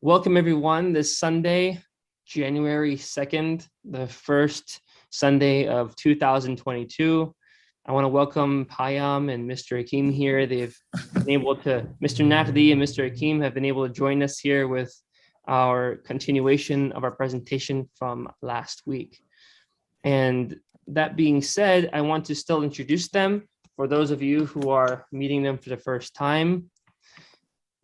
Welcome everyone this Sunday, January 2nd, the first Sunday of 2022. I want to welcome Payam and Mr. Akeem here. They've been able to, Mr. Naqdi and Mr. Akeem have been able to join us here with our continuation of our presentation from last week. And that being said, I want to still introduce them for those of you who are meeting them for the first time.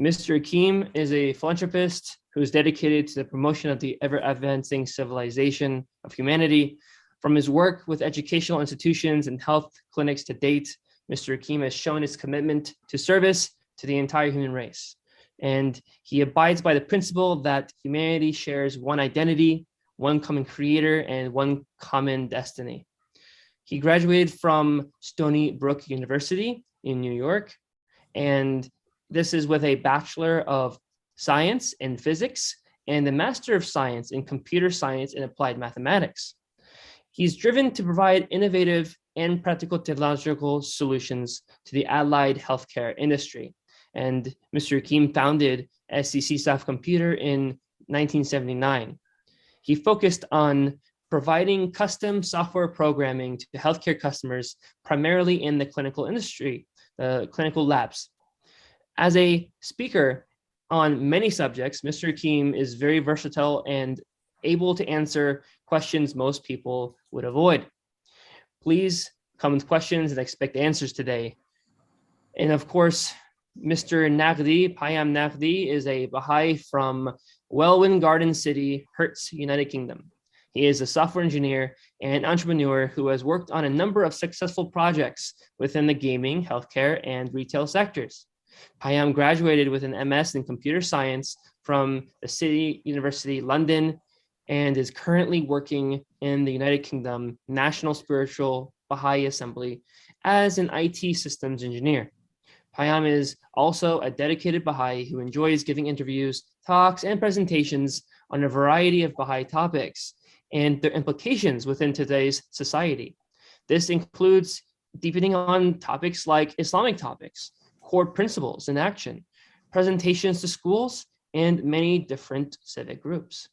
Mr. Akeem is a philanthropist who is dedicated to the promotion of the ever-advancing civilization of humanity. From his work with educational institutions and health clinics to date, Mr. Akeem has shown his commitment to service to the entire human race. And he abides by the principle that humanity shares one identity, one common creator, and one common destiny. He graduated from Stony Brook University in New York, and this is with a Bachelor of Science in Physics and a Master of Science in Computer Science and Applied Mathematics. He's driven to provide innovative and practical technological solutions to the allied healthcare industry. And Mr. Akeem founded SCC Staff Computer in 1979. He focused on providing custom software programming to healthcare customers, primarily in the clinical industry, clinical labs. As a speaker on many subjects, Mr. Akeem is very versatile and able to answer questions most people would avoid. Please come with questions and expect answers today. And of course, Mr. Naqdi, Payam Naqdi, is a Baha'i from Welwyn Garden City, Hertz, United Kingdom. He is a software engineer and entrepreneur who has worked on a number of successful projects within the gaming, healthcare, and retail sectors. Payam graduated with an MS in computer science from the City University, London, and is currently working in the United Kingdom National Spiritual Baha'i Assembly as an IT systems engineer. Payam is also a dedicated Baha'i who enjoys giving interviews, talks, and presentations on a variety of Baha'i topics and their implications within today's society. This includes deepening on topics like Islamic topics, core principles in action, presentations to schools, and many different civic groups.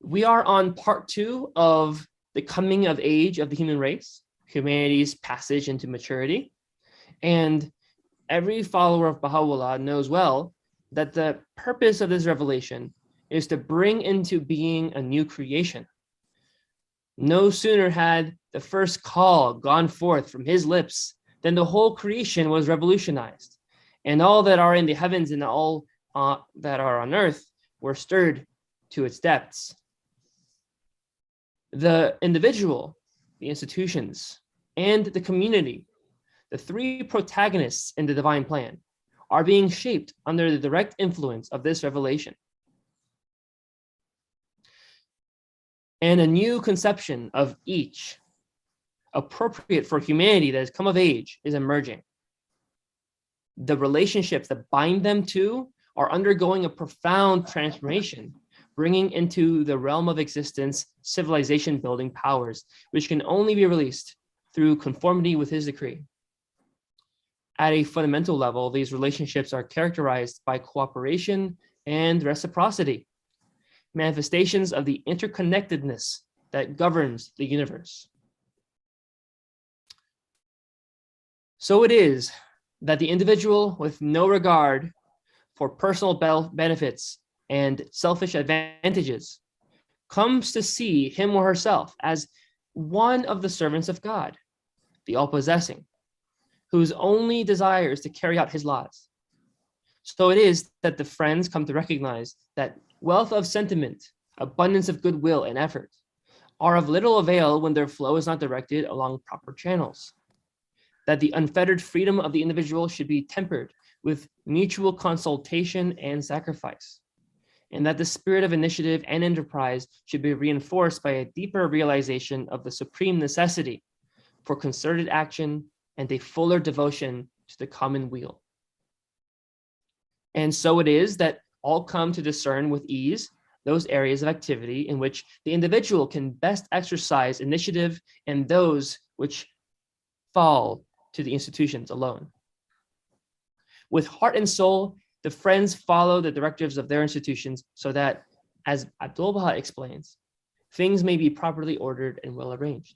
We are on part 2 of the coming of age of the human race, humanity's passage into maturity. And every follower of Bahá'u'lláh knows well that the purpose of this revelation is to bring into being a new creation. No sooner had the first call gone forth from his lips then the whole creation was revolutionized, and all that are in the heavens and all that are on earth were stirred to its depths. The individual, the institutions, and the community, the three protagonists in the divine plan, are being shaped under the direct influence of this revelation. And a new conception of each, appropriate for humanity that has come of age, is emerging. The relationships that bind them two are undergoing a profound transformation, bringing into the realm of existence civilization building powers, which can only be released through conformity with his decree. At a fundamental level, these relationships are characterized by cooperation and reciprocity, manifestations of the interconnectedness that governs the universe. So it is that the individual, with no regard for personal benefits and selfish advantages, comes to see him or herself as one of the servants of God, the all-possessing, whose only desire is to carry out his laws. So it is that the friends come to recognize that wealth of sentiment, abundance of goodwill and effort are of little avail when their flow is not directed along proper channels. That the unfettered freedom of the individual should be tempered with mutual consultation and sacrifice, and that the spirit of initiative and enterprise should be reinforced by a deeper realization of the supreme necessity for concerted action and a fuller devotion to the common weal. And so it is that all come to discern with ease those areas of activity in which the individual can best exercise initiative and those which fall to the institutions alone. With heart and soul, The friends follow the directives of their institutions so that, as Abdul-Baha explains, things may be properly ordered and well arranged.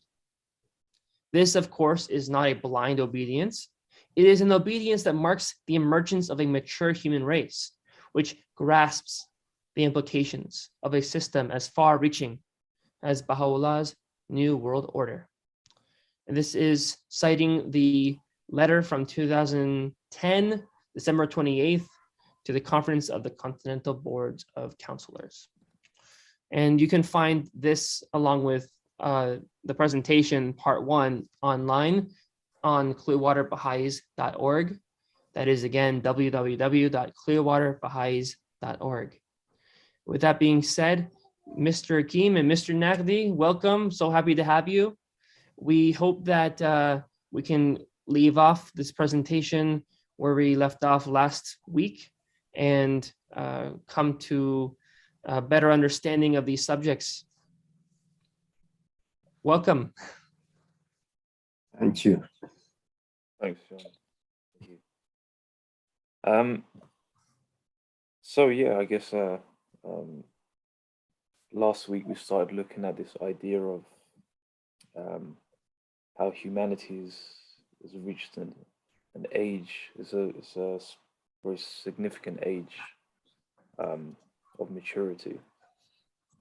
This, of course, is not a blind obedience. It is an obedience that marks the emergence of a mature human race, which grasps the implications of a system as far-reaching as Baha'u'llah's New World Order. And this is citing the letter from 2010, December 28th, to the Conference of the Continental Boards of Counselors. And you can find this along with the presentation part 1 online on clearwaterbaha'is.org. That is again www.clearwaterbaha'is.org. With that being said, Mr. Akeem and Mr. Nagdi, welcome. So happy to have you. We hope that we can leave off this presentation where we left off last week and come to a better understanding of these subjects. Welcome. Thank you. Thanks, John. Thank you. So yeah, I guess last week we started looking at this idea of how humanity has reached an age, it's a very significant age of maturity.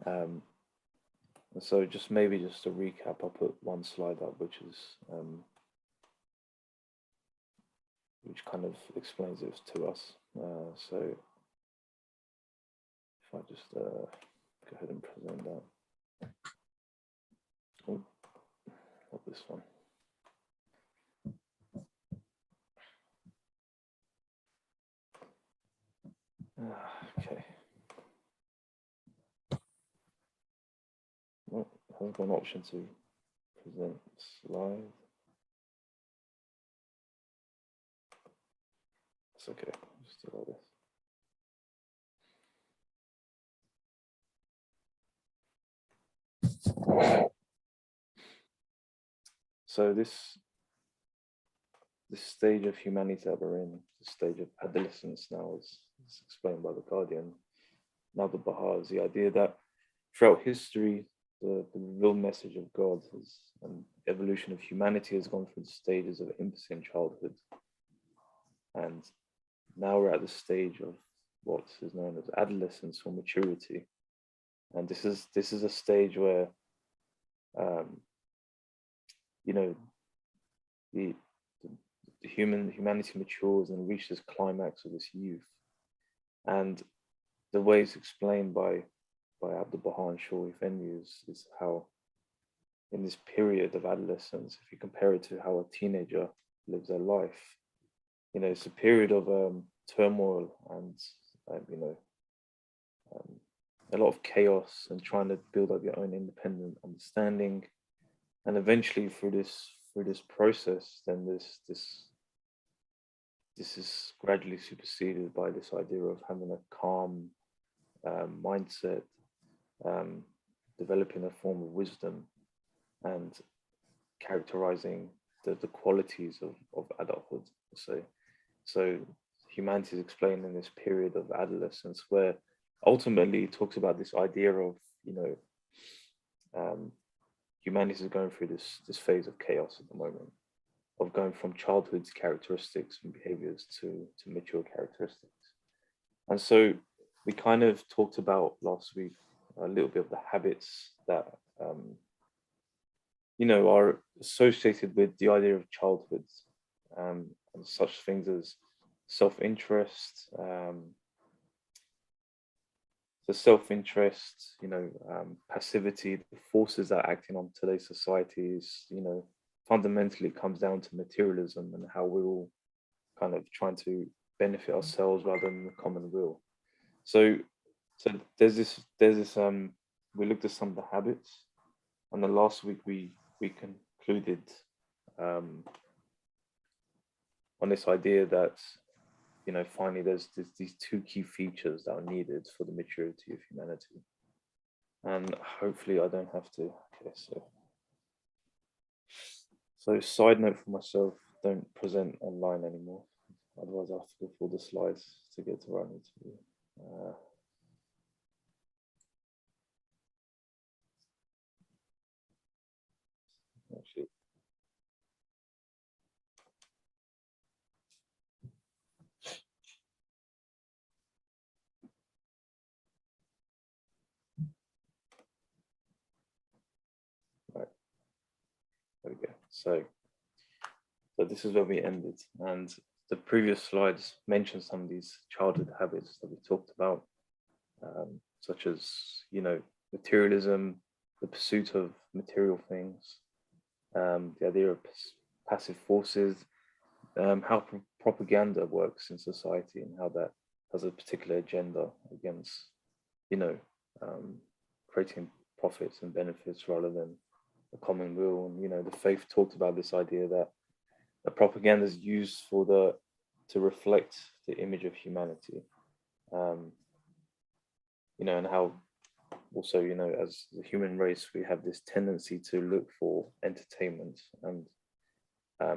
And so just maybe just to recap, I'll put one slide up, which kind of explains it to us. So if I just go ahead and present that. Oh, not this one. Okay. Well, I've got an option to present slide. It's okay. Just do all this. So this stage of humanity that we're in, the stage of adolescence now, is explained by the Guardian. Now the Baha'i is the idea that throughout history, the real message of God and evolution of humanity has gone through the stages of infancy and childhood. And now we're at the stage of what is known as adolescence or maturity. And this is a stage where you know, the humanity matures and reaches climax of this youth. And the way it's explained by Abdul-Baha and Shaw Effendi is how in this period of adolescence, if you compare it to how a teenager lives their life, you know, it's a period of turmoil and a lot of chaos and trying to build up your own independent understanding. And eventually through this process, then this is gradually superseded by this idea of having a calm mindset, developing a form of wisdom and characterizing the qualities of adulthood. So humanity is explained in this period of adolescence, where ultimately it talks about this idea of, you know, humanity is going through this phase of chaos at the moment, of going from childhood's characteristics and behaviors to mature characteristics. And so we kind of talked about last week a little bit of the habits that you know, are associated with the idea of childhood, and such things as self-interest, you know, passivity, the forces that are acting on today's societies, you know, fundamentally comes down to materialism and how we're all kind of trying to benefit ourselves rather than the common will. So there's this we looked at some of the habits, and the last week we concluded on this idea that, you know, finally there's these two key features that are needed for the maturity of humanity. And hopefully I don't have to, okay, so side note for myself, don't present online anymore. otherwise I have to go through the slides to get to where I need to be. Actually, right, there we go. So this is where we ended, and the previous slides mentioned some of these childhood habits that we talked about, such as, you know, materialism, the pursuit of material things, the idea of passive forces, how propaganda works in society and how that has a particular agenda against, you know, creating profits and benefits rather than the common will. And, you know, the faith talked about this idea that the propaganda is used for to reflect the image of humanity, you know, and how also, you know, as the human race, we have this tendency to look for entertainment and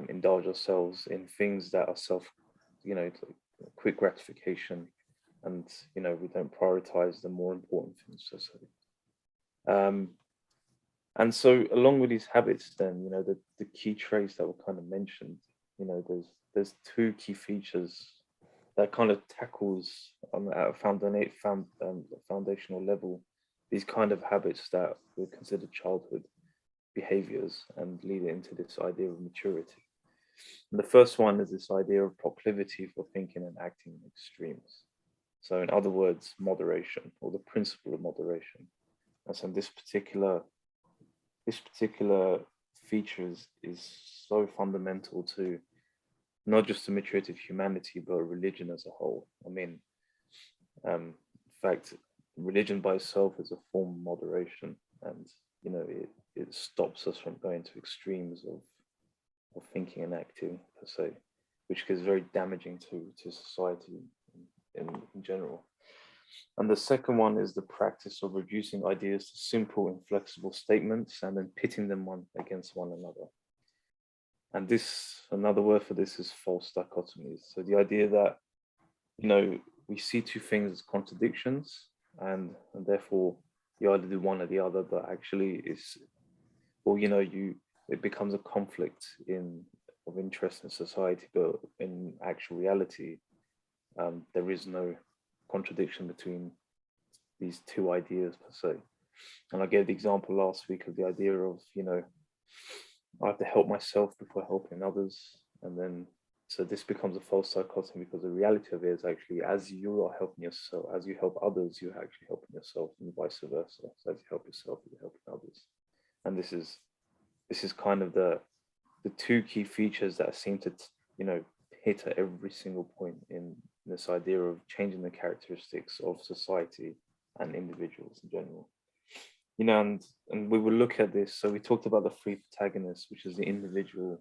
indulge ourselves in things that are you know, quick gratification, and, you know, we don't prioritize the more important things. And so along with these habits, then, you know, the key traits that were kind of mentioned, you know, there's two key features that kind of tackles at a foundational level these kind of habits that were considered childhood behaviors and lead into this idea of maturity. And the first one is this idea of proclivity for thinking and acting in extremes. So in other words, moderation, or the principle of moderation. And so this particular feature is so fundamental to not just the maturity of humanity, but religion as a whole. I mean, in fact, religion by itself is a form of moderation, and, you know, it stops us from going to extremes of thinking and acting per se, which is very damaging to society in general. And the second one is the practice of reducing ideas to simple, inflexible statements and then pitting them one against one another. And this, another word for this is false dichotomies. So the idea that, you know, we see two things as contradictions, and therefore you either do one or the other, but actually it's, or, you know, it becomes a conflict of interest in society, but in actual reality, there is no contradiction between these two ideas per se. And I gave the example last week of the idea of, you know, I have to help myself before helping others. And then, so this becomes a false dichotomy, because the reality of it is actually, as you are helping yourself, as you help others, you're actually helping yourself, and vice versa. So as you help yourself, you're helping others. And this is kind of the two key features that seem to, you know, hit at every single point in this idea of changing the characteristics of society and individuals in general. You know, and we will look at this. So we talked about the three protagonists, which is the individual,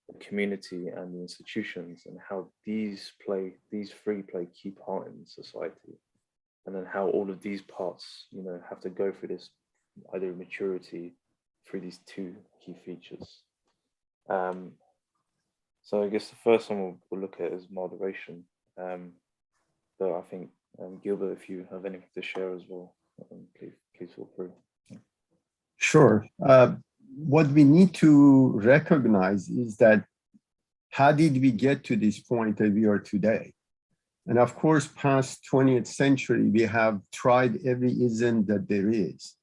the community, and the institutions, and how these three play key part in society, and then how all of these parts, you know, have to go through this either maturity through these two key features. So I guess the first one we'll look at is moderation. But I think, Gilbert, if you have anything to share as well, please feel free. Sure. What we need to recognize is that how did we get to this point that we are today? And of course, past 20th century, we have tried every ism that there is,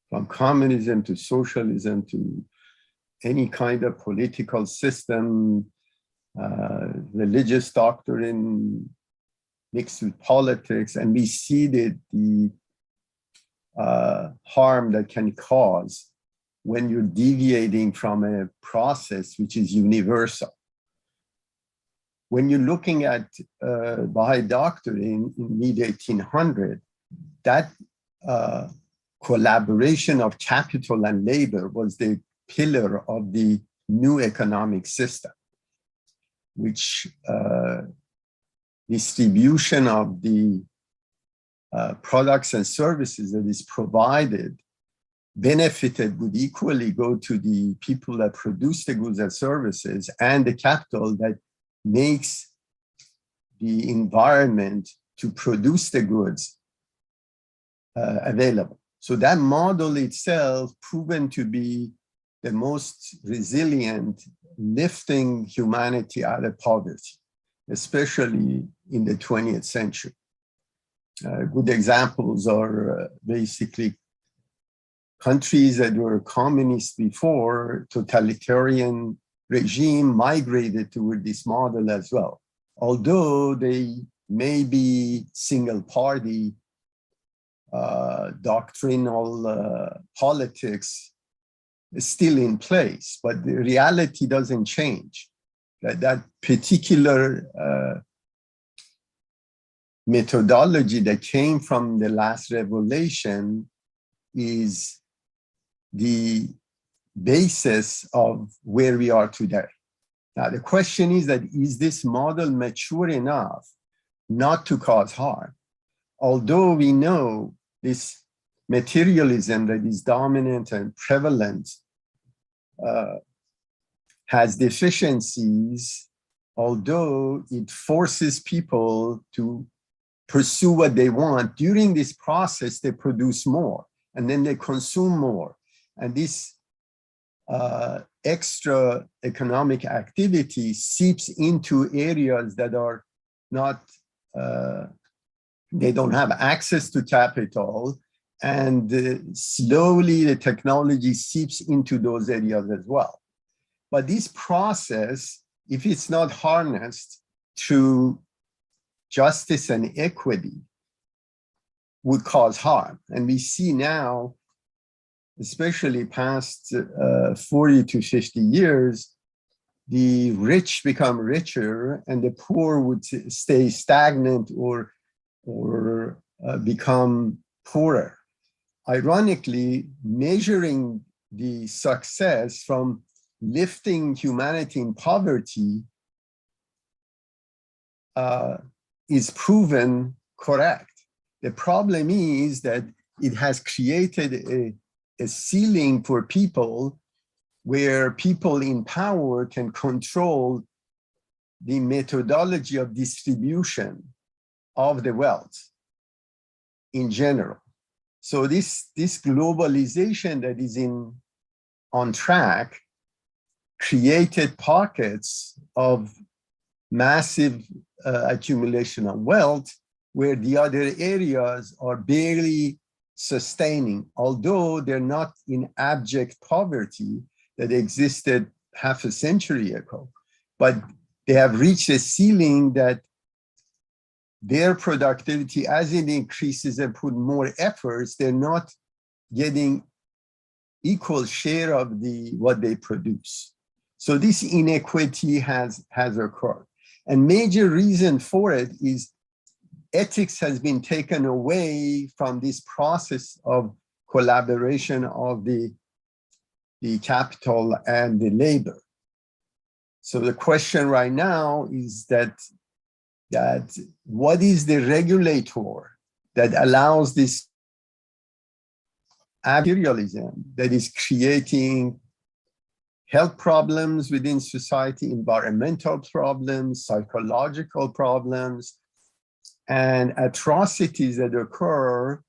from communism to socialism to any kind of political system, religious doctrine mixed with politics, and we seeded the harm that can cause when you're deviating from a process which is universal. When you're looking at Baha'i doctrine in mid-1800, that collaboration of capital and labor was the pillar of the new economic system, which distribution of the products and services that is provided would equally go to the people that produce the goods and services and the capital that makes the environment to produce the goods available. So that model itself proven to be the most resilient, lifting humanity out of poverty, especially in the 20th century. Good examples are basically countries that were communist before, totalitarian regime migrated toward this model as well. Although they may be single party, doctrinal politics is still in place, but the reality doesn't change. That particular methodology that came from the last revelation is the basis of where we are today. Now, the question is that, is this model mature enough not to cause harm? Although we know this materialism that is dominant and prevalent has deficiencies, although it forces people to pursue what they want, during this process, they produce more, and then they consume more. And this extra economic activity seeps into areas that are not, they don't have access to capital, and slowly the technology seeps into those areas as well. But this process, if it's not harnessed through justice and equity, would cause harm. And we see now, especially past 40 to 50 years, the rich become richer and the poor would stay stagnant or become poorer. Ironically, measuring the success from lifting humanity in poverty is proven correct. The problem is that it has created a ceiling for people where people in power can control the methodology of distribution of the wealth in general. So this globalization that is on track created pockets of massive accumulation of wealth where the other areas are barely sustaining, although they're not in abject poverty that existed half a century ago. But they have reached a ceiling that their productivity, as it increases and put more efforts, they're not getting equal share of what they produce. So this inequity has occurred. And major reason for it is ethics has been taken away from this process of collaboration of the capital and the labor. So the question right now is that what is the regulator that allows this materialism that is creating health problems within society, environmental problems, psychological problems, and atrocities that occur,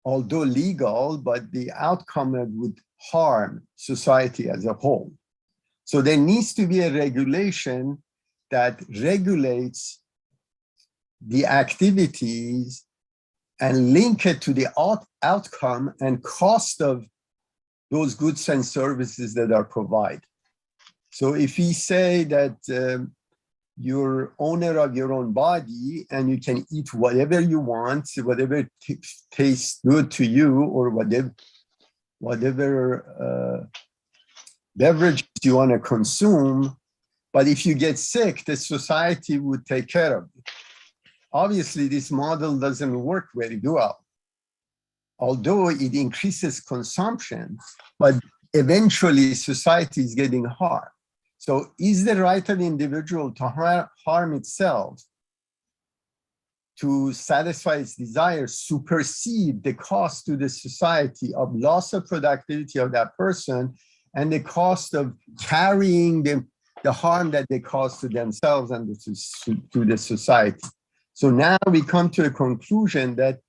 although legal, but the outcome would harm society as a whole. So there needs to be a regulation that regulates the activities and link it to the outcome and cost of those goods and services that are provided. So if we say that you're owner of your own body and you can eat whatever you want, whatever tastes good to you, or whatever beverage you want to consume, but if you get sick, the society would take care of you. Obviously, this model doesn't work very well, although it increases consumption, but eventually society is getting harmed. So is the right of the individual to harm itself to satisfy its desires supersede the cost to the society of loss of productivity of that person and the cost of carrying the the harm that they cause to themselves and to the society. So now we come to a conclusion that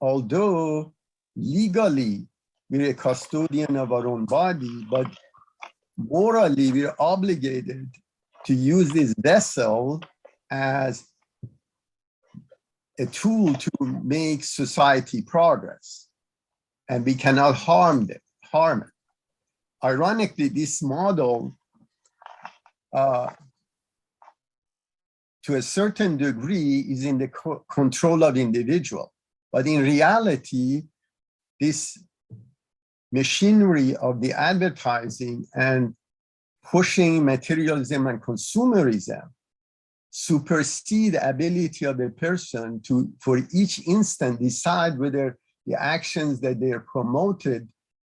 although legally we're a custodian of our own body, but morally we're obligated to use this vessel as a tool to make society progress, and we cannot harm it. Ironically, this model, to a certain degree, is in the control of the individual. But in reality, this machinery of the advertising and pushing materialism and consumerism supersede the ability of a person to, for each instant, decide whether the actions that they're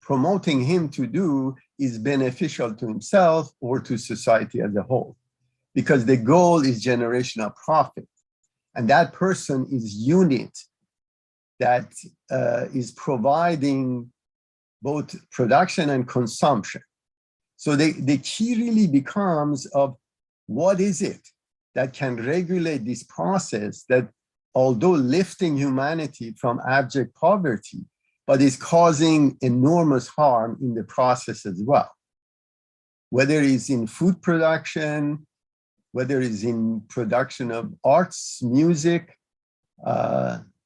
promoting him to do is beneficial to himself or to society as a whole. Because the goal is generation of profit. And that person is unit that is providing both production and consumption. So the key really becomes of what is it that can regulate this process that, although lifting humanity from abject poverty, but is causing enormous harm in the process as well. Whether it's in food production, whether it's in production of arts, music,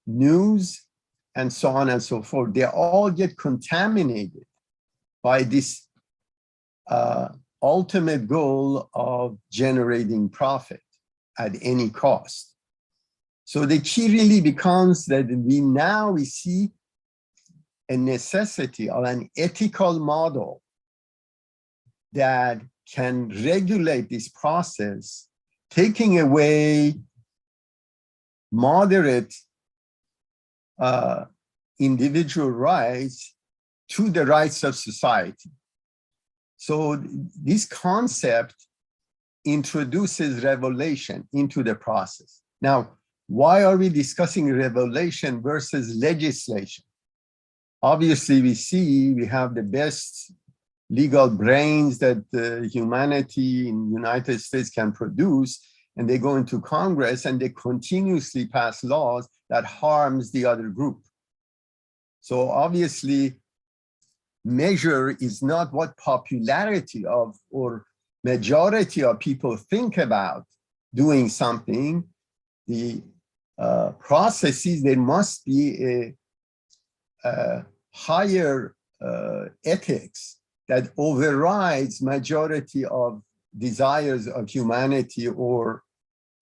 news, and so on and so forth, they all get contaminated by this ultimate goal of generating profit at any cost. So the key really becomes that we see a necessity of an ethical model that can regulate this process, taking away moderate individual rights to the rights of society. So this concept introduces revelation into the process. Now, why are we discussing revelation versus legislation? Obviously, we have the best legal brains that humanity in the United States can produce, and they go into Congress and they continuously pass laws that harms the other group. So obviously, measure is not what popularity of or majority of people think about doing something. The processes, there must be a higher ethics that overrides majority of desires of humanity or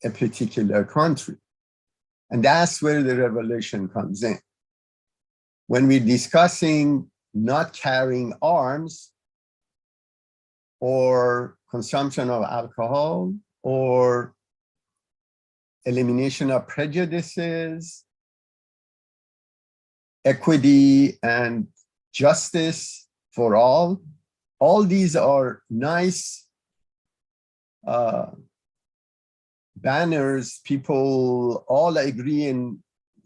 a particular country. And that's where the revelation comes in. When we're discussing not carrying arms or consumption of alcohol or elimination of prejudices, equity and justice for all these are nice banners, people all agree and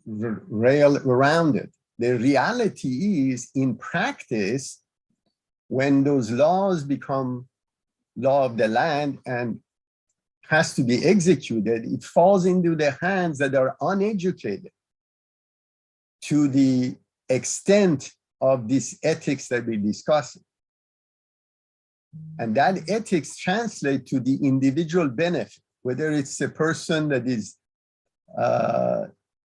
rail around it. The reality is, in practice, when those laws become law of the land and has to be executed, it falls into the hands that are uneducated to the extent of this ethics that we're discussing. And that ethics translate to the individual benefit, whether it's a person that is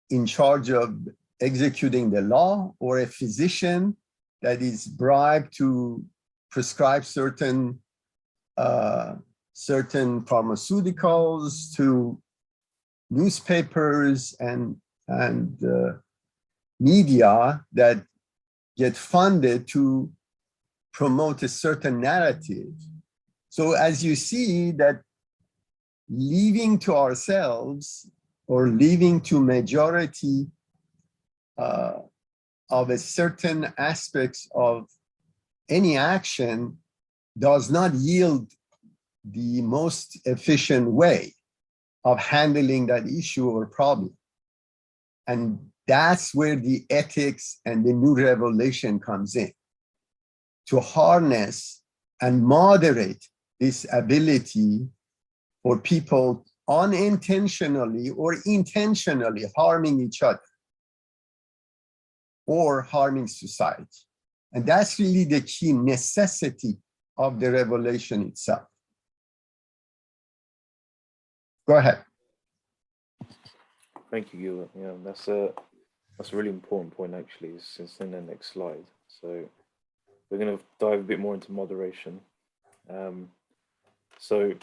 in charge of executing the law or a physician that is bribed to prescribe certain pharmaceuticals, to newspapers and media that get funded to promote a certain narrative. So as you see that leaving to ourselves or leaving to majority of a certain aspects of any action does not yield the most efficient way of handling that issue or problem. And that's where the ethics and the new revelation comes in, to harness and moderate this ability for people unintentionally or intentionally harming each other or harming society. And that's really the key necessity of the revelation itself. Go ahead. Thank you, Gilbert. Yeah, that's a really important point, actually, since in the next slide. So we're going to dive a bit more into moderation. So,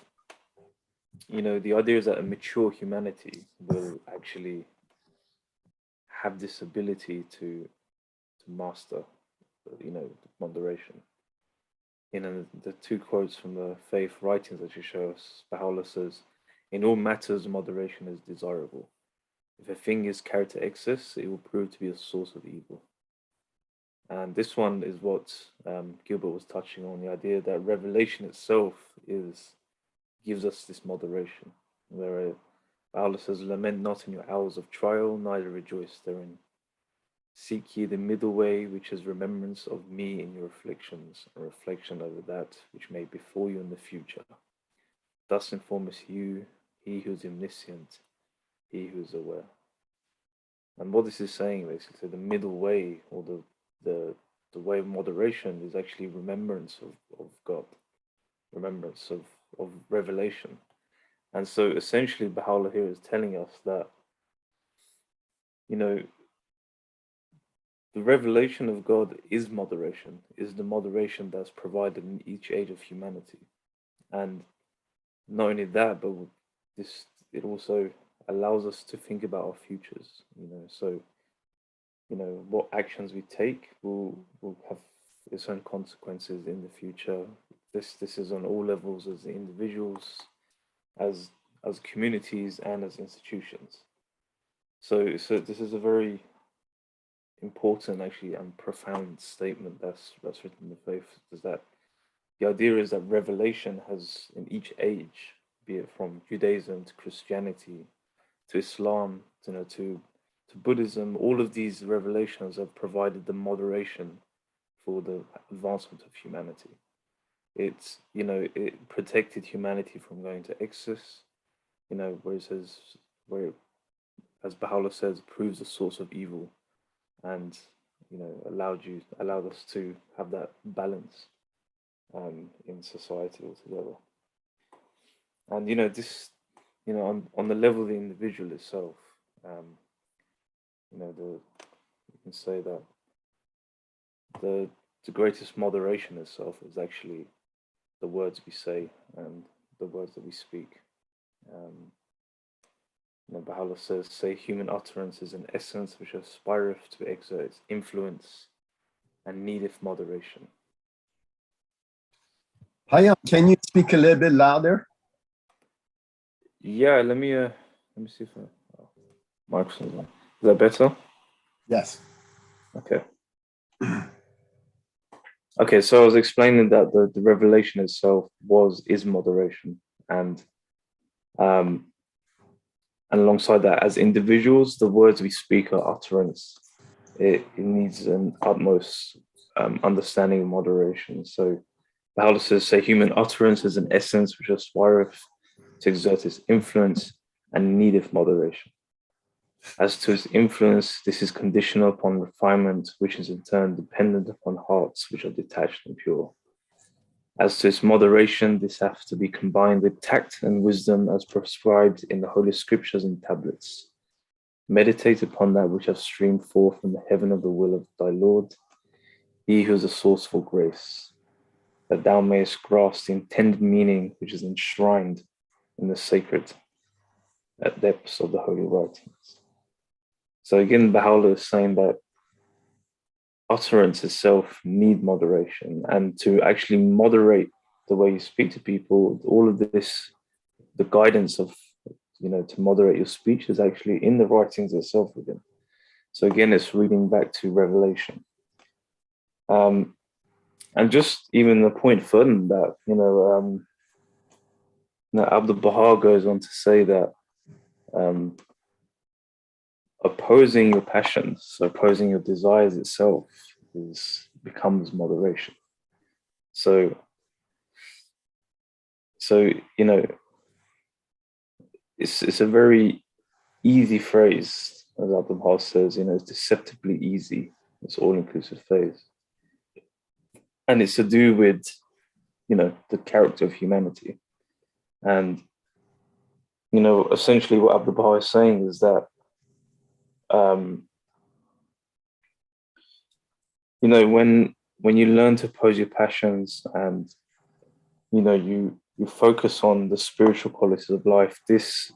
you know, the idea is that a mature humanity will actually have this ability to master, you know, moderation. You know, the two quotes from the faith writings that you show us, Bahá'u'lláh says, "In all matters, moderation is desirable. If a thing is carried to excess, it will prove to be a source of evil." And this one is what Gilbert was touching on, the idea that revelation itself gives us this moderation, where Bahá'u'lláh says, "Lament not in your hours of trial, neither rejoice therein. Seek ye the middle way, which is remembrance of me in your afflictions, and reflection over that which may befall you in the future. Thus informeth you, he who is omniscient, he who is aware." And what this is saying, basically, the middle way, or the way of moderation, is actually remembrance of God, remembrance of revelation. And so essentially Baha'u'lláh here is telling us that, you know, the revelation of God is moderation, is the moderation that's provided in each age of humanity. And not only that, but it also allows us to think about our futures, you know. So, you know, what actions we take will have its own consequences in the future. This is on all levels, as individuals, as communities, and as institutions. So this is a very important, actually, and profound statement that's written in the faith, is that the idea is that revelation has, in each age, be it from Judaism to Christianity to Islam, you know, to Buddhism, all of these revelations have provided the moderation for the advancement of humanity. It's, you know, it protected humanity from going to excess, you know, where it says, as Baha'u'lláh says, proves the source of evil, and, you know, allowed us to have that balance in society altogether. And, you know, this, you know, on the level of the individual itself, you know, you can say that the greatest moderation itself is actually the words we say and the words that we speak. You know, Baha'u'lláh says, "Say human utterance is an essence which aspireth to exert its influence and needeth moderation." Hayam, can you speak a little bit louder? Yeah, let me see if microphone's on. Is that better? Yes. Okay. Okay, so I was explaining that the revelation itself is moderation, and alongside that, as individuals, the words we speak are utterance. It needs an utmost understanding of moderation. So Baha'u'lláh says, "Say human utterance is an essence which aspireth to exert its influence and needeth moderation. As to its influence, this is conditional upon refinement, which is in turn dependent upon hearts which are detached and pure. As to its moderation, this has to be combined with tact and wisdom as prescribed in the Holy Scriptures and tablets. Meditate upon that which has streamed forth from the heaven of the will of thy Lord, he who is a source for grace, that thou mayest grasp the intended meaning which is enshrined in the sacred depths of the holy writings." So again, Baha'u'lláh is saying that utterance itself need moderation, and to actually moderate the way you speak to people, all of this, the guidance of, you know, to moderate your speech is actually in the writings itself again. So again, it's reading back to Revelation. And just even a point further than that, you know, Abdu'l-Baha goes on to say that opposing your passions, opposing your desires itself becomes moderation. So So, it's a very easy phrase, as Abdul says, it's deceptively easy. It's all-inclusive phase. And it's to do with, the character of humanity. And, essentially what Abdul Baha is saying is that, when you learn to oppose your passions and, you focus on the spiritual qualities of life, this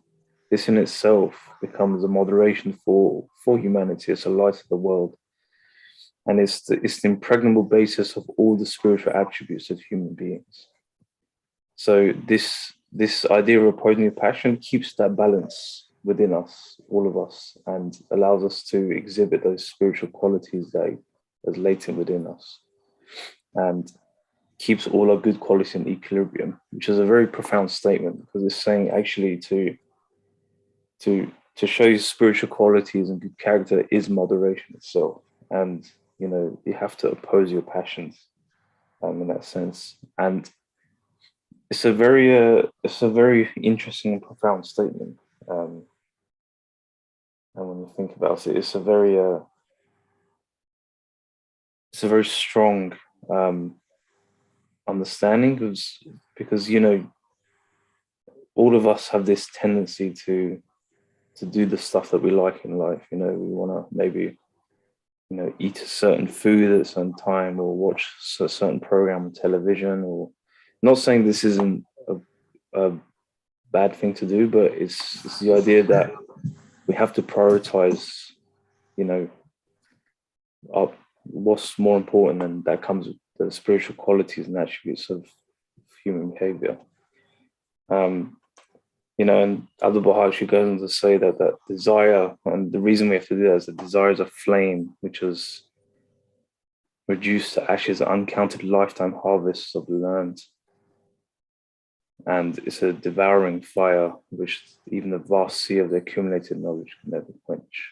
in itself becomes a moderation for humanity. It's a light of the world. And it's the impregnable basis of all the spiritual attributes of human beings. So this idea of opposing your passion keeps that balance within us, all of us, and allows us to exhibit those spiritual qualities that is latent within us, and keeps all our good qualities in equilibrium, which is a very profound statement, because it's saying actually to show you spiritual qualities and good character is moderation itself. And you have to oppose your passions in that sense. And it's a very interesting and profound statement. And when you think about it, it's a very strong understanding, because all of us have this tendency to do the stuff that we like in life. We want to maybe eat a certain food at some time, or watch a certain program on television. Or, not saying this isn't a bad thing to do, but it's the idea that we have to prioritize, what's more important, and that comes with the spiritual qualities and attributes of human behavior. And Abdul Baha actually goes on to say that desire, and the reason we have to do that is that desire is a flame which is reduced to ashes, uncounted lifetime harvests of the land. And it's a devouring fire which even the vast sea of the accumulated knowledge can never quench.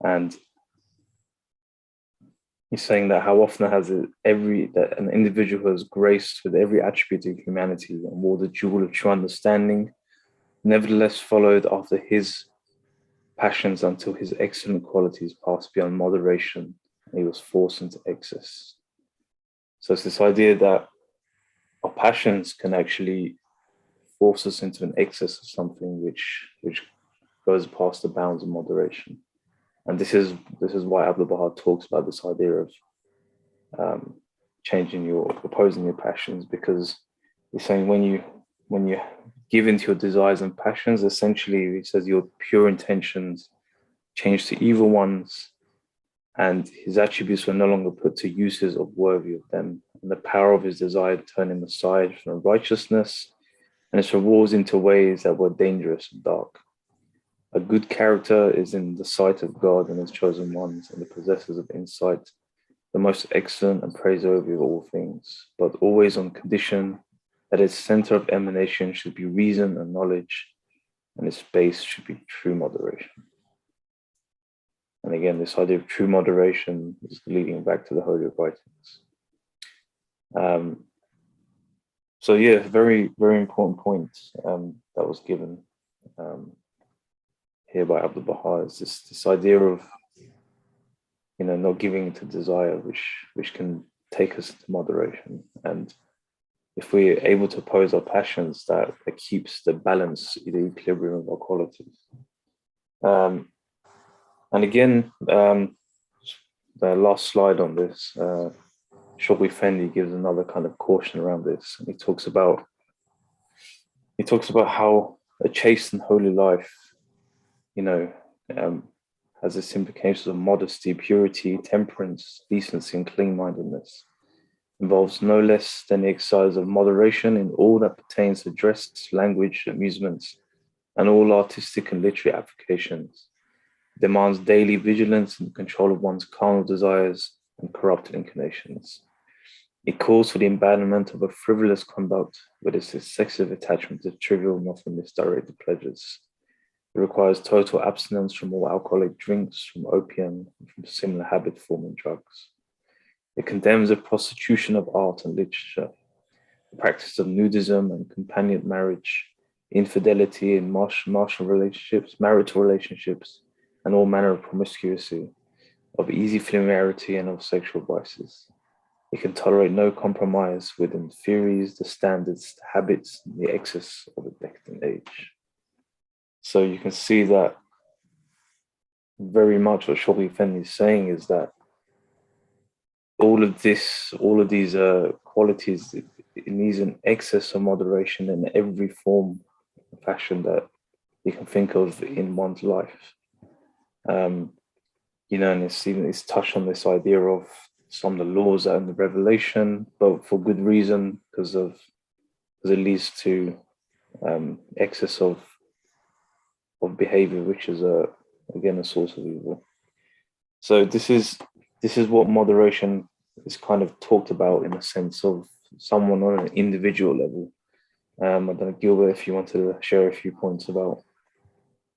And he's saying that how often that an individual who has graced with every attribute of humanity and wore the jewel of true understanding, nevertheless followed after his passions until his excellent qualities passed beyond moderation and he was forced into excess. So it's this idea that our passions can actually force us into an excess of something which goes past the bounds of moderation. And this is why Abdul Baha talks about this idea of opposing your passions, because he's saying when you give into your desires and passions, essentially he says your pure intentions change to evil ones, and his attributes were no longer put to uses of worthy of them, and the power of his desire turned him aside from righteousness and its rewards into ways that were dangerous and dark. A good character is in the sight of God and his chosen ones and the possessors of insight, the most excellent and praiseworthy of all things, but always on condition that its center of emanation should be reason and knowledge, and its base should be true moderation. And again, this idea of true moderation is leading back to the Holy Writings. So yeah, very, very important point that was given here by Abdul Baha, is this idea of not giving to desire, which can take us to moderation. And if we're able to oppose our passions, that keeps the balance, the equilibrium of our qualities. And again, the last slide on this, Shoghi Fendi gives another kind of caution around this. And he talks about how a chaste and holy life, has its implications of modesty, purity, temperance, decency, and clean-mindedness. Involves no less than the exercise of moderation in all that pertains to dress, language, amusements, and all artistic and literary applications. Demands daily vigilance and control of one's carnal desires and corrupted inclinations. It calls for the abandonment of a frivolous conduct with its excessive attachment to trivial and often misdirected pleasures. It requires total abstinence from all alcoholic drinks, from opium, and from similar habit-forming drugs. It condemns the prostitution of art and literature, the practice of nudism and companion marriage, infidelity in marital relationships, and all manner of promiscuity, of easy familiarity and of sexual vices. It can tolerate no compromise with the theories, the standards, the habits, and the excess of a decadent age. So you can see that very much what Shoghi Effendi is saying is that all of these qualities, it needs an excess of moderation in every form and fashion that you can think of in one's life. And it's touched on this idea of some of the laws that are in the Revelation, but for good reason, because it leads to excess of behavior, which is again a source of evil. So this is what moderation is kind of talked about in a sense of someone on an individual level. I don't know, Gilbert, if you want to share a few points about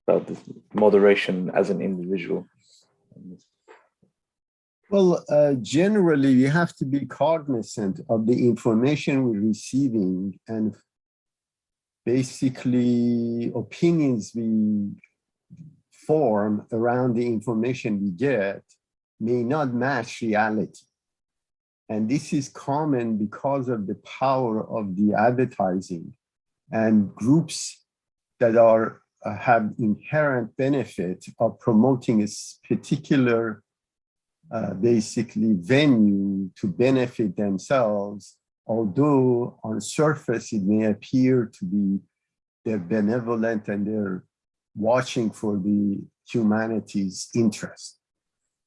the moderation as an individual. Well, generally, we have to be cognizant of the information we're receiving, and basically opinions we form around the information we get may not match reality. And this is common because of the power of the advertising and groups that have inherent benefit of promoting a particular basically venue to benefit themselves, although on surface it may appear to be they're benevolent and they're watching for the humanity's interest.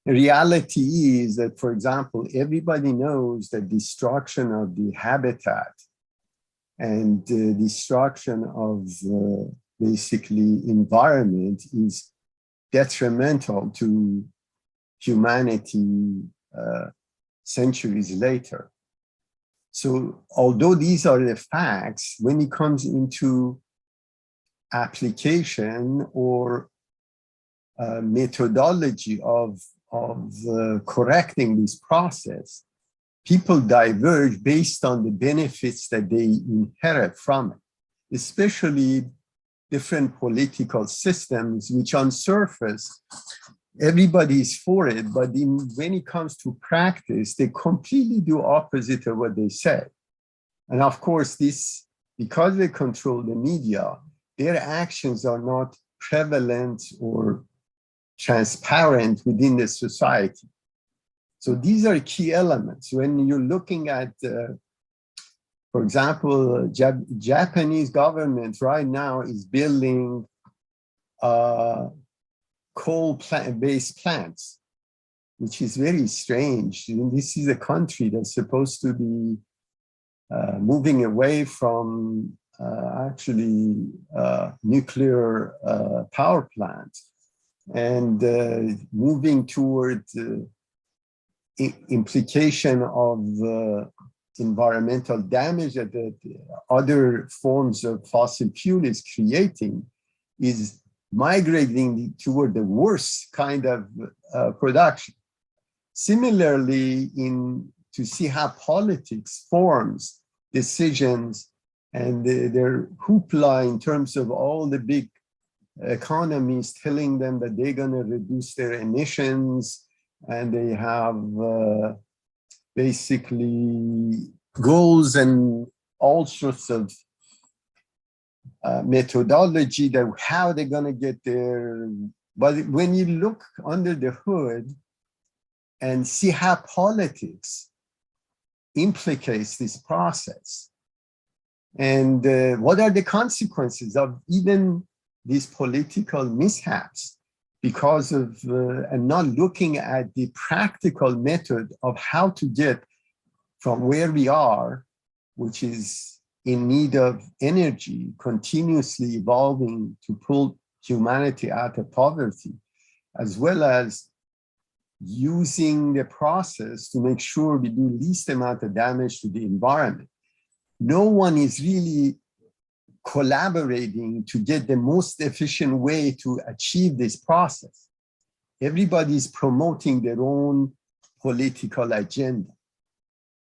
The reality is that, for example, everybody knows that destruction of the habitat and destruction of basically environment is detrimental to humanity centuries later. So although these are the facts, when it comes into application or methodology of correcting this process, people diverge based on the benefits that they inherit from it, especially different political systems, which on surface, everybody is for it, but when it comes to practice, they completely do opposite of what they say. And of course, because they control the media, their actions are not prevalent or transparent within the society. So these are key elements. When you're looking at, for example, Japanese government right now is building coal-based plants, which is very strange. This is a country that's supposed to be moving away from actually nuclear power plants and moving toward implication of environmental damage that other forms of fossil fuel is creating, is migrating toward the worst kind of production. Similarly, to see how politics forms decisions and their hoopla in terms of all the big economies telling them that they're going to reduce their emissions, and they have basically goals and all sorts of methodology that how they're going to get there. But when you look under the hood and see how politics implicates this process, and what are the consequences of even these political mishaps because of and not looking at the practical method of how to get from where we are, which is in need of energy, continuously evolving to pull humanity out of poverty, as well as using the process to make sure we do least amount of damage to the environment. No one is really collaborating to get the most efficient way to achieve this process. Everybody is promoting their own political agenda.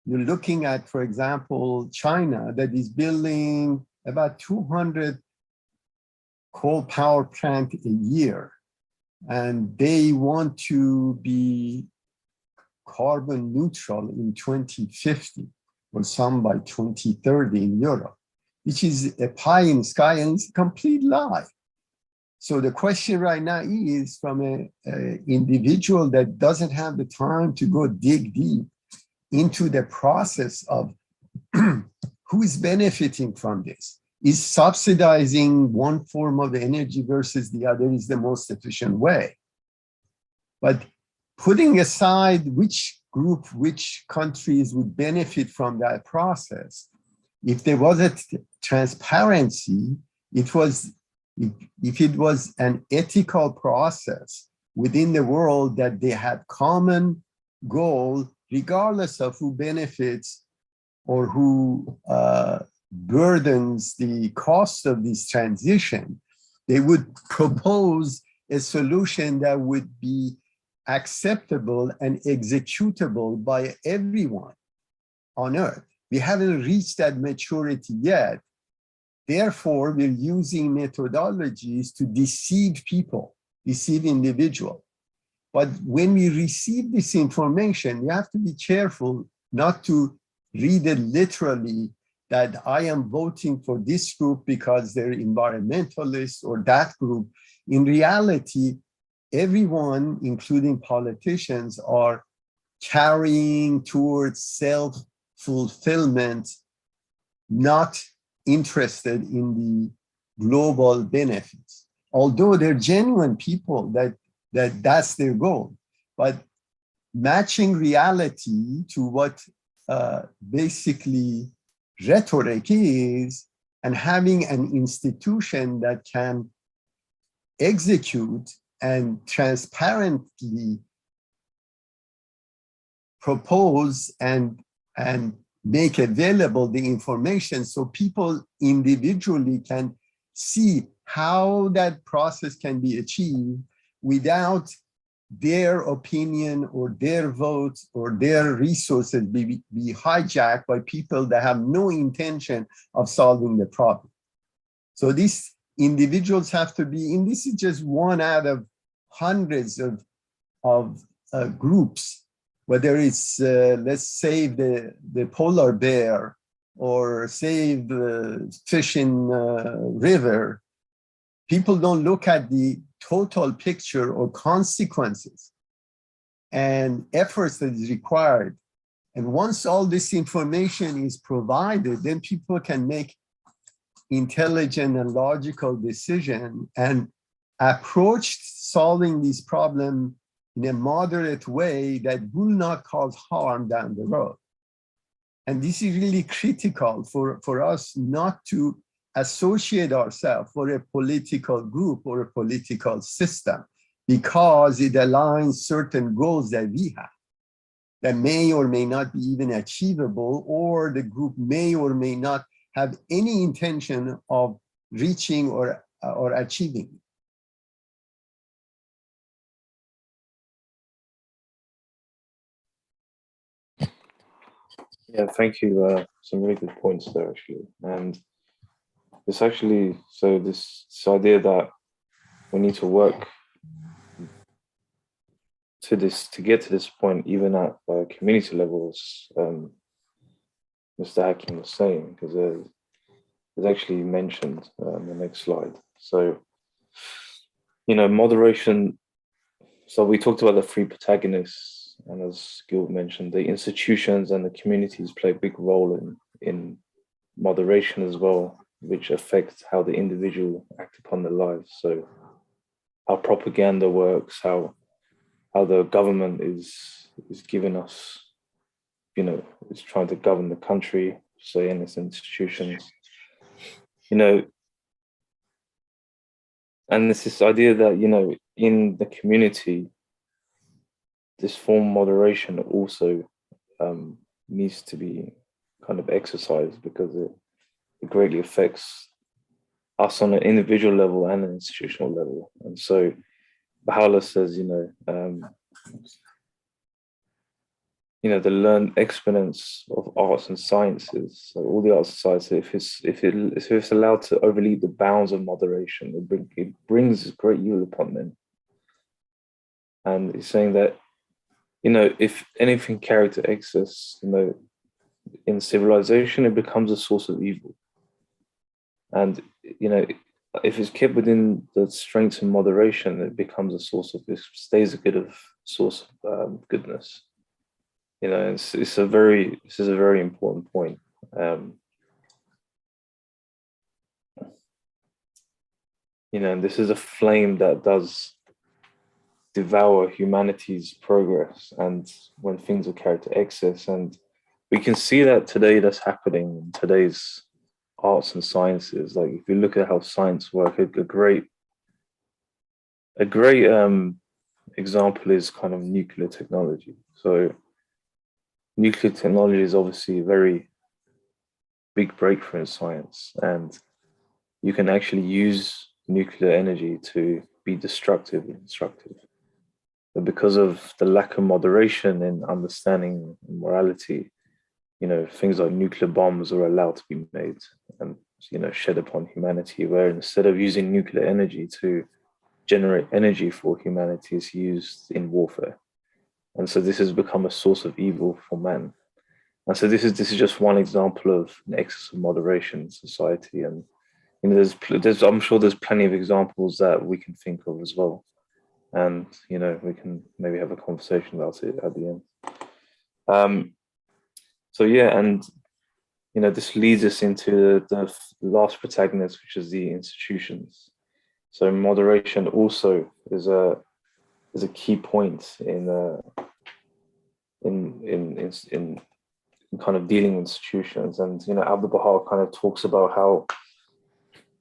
You're looking at, for example, China that is building about 200 coal power plant a year, and they want to be carbon neutral in 2050, or some by 2030 in Europe, which is a pie in the sky and it's a complete lie. So the question right now is from an individual that doesn't have the time to go dig deep into the process of who is benefiting from this. Is subsidizing one form of energy versus the other is the most efficient way. But putting aside which group, which countries would benefit from that process, if there was a transparency, if it was an ethical process within the world that they had common goal, regardless of who benefits or who burdens the cost of this transition, they would propose a solution that would be acceptable and executable by everyone on Earth. We haven't reached that maturity yet. Therefore, we're using methodologies to deceive people, deceive individuals. But when we receive this information, we have to be careful not to read it literally, that I am voting for this group because they're environmentalists or that group. In reality, everyone, including politicians, are carrying towards self-fulfillment, not interested in the global benefits. Although they're genuine people that's their goal, but matching reality to what basically rhetoric is, and having an institution that can execute and transparently propose and make available the information so people individually can see how that process can be achieved without their opinion or their votes or their resources be hijacked by people that have no intention of solving the problem. So these individuals have to be, and this is just one out of hundreds of groups, whether it's let's save the polar bear or save the fish in river. People don't look at the total picture or consequences and efforts that is required. And once all this information is provided, then people can make intelligent and logical decision and approach solving this problem in a moderate way that will not cause harm down the road. And this is really critical for us not to associate ourselves with a political group or a political system, because it aligns certain goals that we have that may or may not be even achievable, or the group may or may not have any intention of reaching or achieving. Yeah, thank you. Some really good points there, actually. And it's actually, so this idea that we need to work to get to this point, even at community levels, Mr. Hakim was saying, because it's actually mentioned on the next slide. So, moderation. So we talked about the three protagonists, and as Gil mentioned, the institutions and the communities play a big role in moderation as well, which affects how the individual act upon their lives. So how propaganda works, how the government is giving us, is trying to govern the country, say in its institutions, and it's this idea that, in the community, this form of moderation also needs to be kind of exercised, because it greatly affects us on an individual level and an institutional level. And so Bahá'u'lláh says, you know, the learned exponents of arts and sciences, so all the arts and sciences, if it's allowed to overleap the bounds of moderation, it brings great evil upon men. And he's saying that, you know, if anything carried to excess, you know, in civilization, it becomes a source of evil. And, you know, if it's kept within the strengths and moderation, it becomes a source of, it stays a good source of goodness. You know, this is a very important point. You know, and this is a flame that does devour humanity's progress, and when things are carried to excess, and we can see that today that's happening in today's arts and sciences. Like if you look at how science work, a great example is kind of nuclear technology. So nuclear technology is obviously a very big breakthrough in science, and you can actually use nuclear energy to be destructive and constructive. But because of the lack of moderation in understanding morality, you know, things like nuclear bombs are allowed to be made and, you know, shed upon humanity, where instead of using nuclear energy to generate energy for humanity, it's used in warfare. And so this has become a source of evil for man. And so this is just one example of an excess of moderation in society. And, you know, there's I'm sure there's plenty of examples that we can think of as well. And, you know, we can maybe have a conversation about it at the end. So yeah, and, you know, this leads us into the last protagonist, which is the institutions. So moderation also is a key point in kind of dealing with institutions. And, you know, Abdu'l-Baha kind of talks about how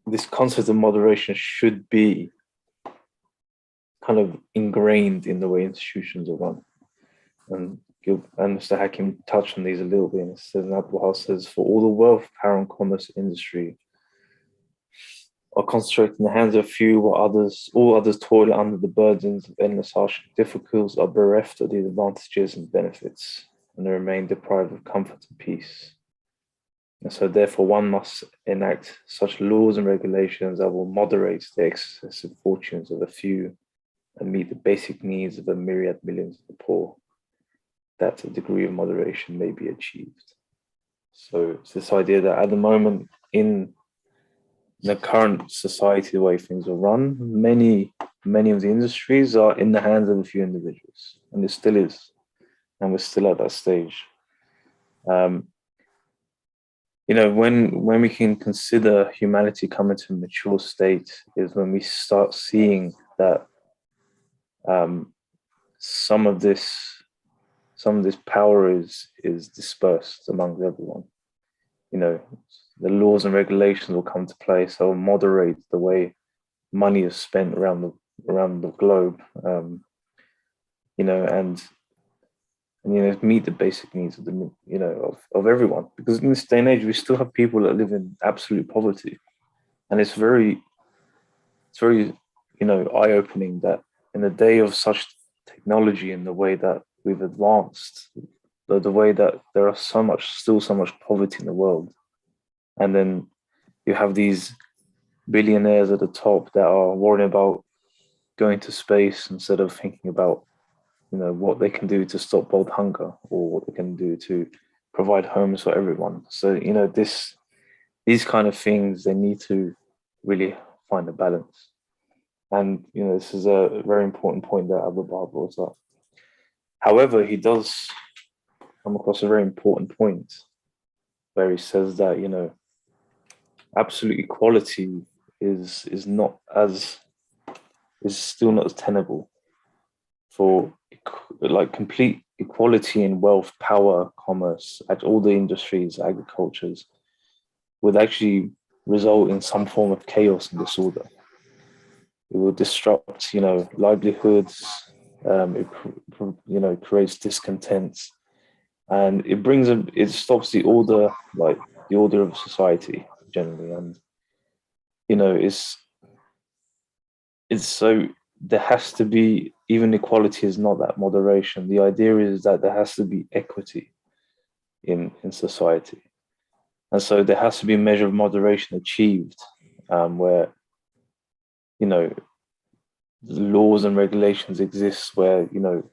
this concept of moderation should be kind of ingrained in the way institutions are run. And Mr. Hakim touched on these a little bit. And says, Abdu'l-Baha says, for all the wealth, power, and commerce industry are concentrated in the hands of a few, while all others toil under the burdens of endless hardship. Difficulties are bereft of the advantages and benefits, and they remain deprived of comfort and peace. And so therefore one must enact such laws and regulations that will moderate the excessive fortunes of a few and meet the basic needs of a myriad millions of the poor, that a degree of moderation may be achieved. So it's this idea that at the moment in the current society, the way things are run, many of the industries are in the hands of a few individuals, and it still is, and we're still at that stage. You know, when we can consider humanity coming to a mature state is when we start seeing that some of this power is dispersed among everyone. You know, the laws and regulations will come to place that will moderate the way money is spent around the globe. You know, and you know, meet the basic needs of the, you know, of everyone. Because in this day and age, we still have people that live in absolute poverty, and it's very, you know, eye-opening that in a day of such technology and the way that we've advanced, the way that there are still so much poverty in the world, and then you have these billionaires at the top that are worrying about going to space instead of thinking about, you know, what they can do to stop world hunger or what they can do to provide homes for everyone. So, you know, these kind of things, they need to really find a balance. And, you know, this is a very important point that Abdu'l-Baha brought up. However, he does come across a very important point where he says that, you know, absolute equality is still not as tenable. For like complete equality in wealth, power, commerce, at all the industries, agricultures, would actually result in some form of chaos and disorder. It will disrupt, you know, livelihoods. You know, creates discontent, and it stops the order, like the order of society generally. And, you know, it's so there has to be, even equality is not that moderation. The idea is that there has to be equity in society. And so there has to be a measure of moderation achieved, where, you know, the laws and regulations exist where, you know,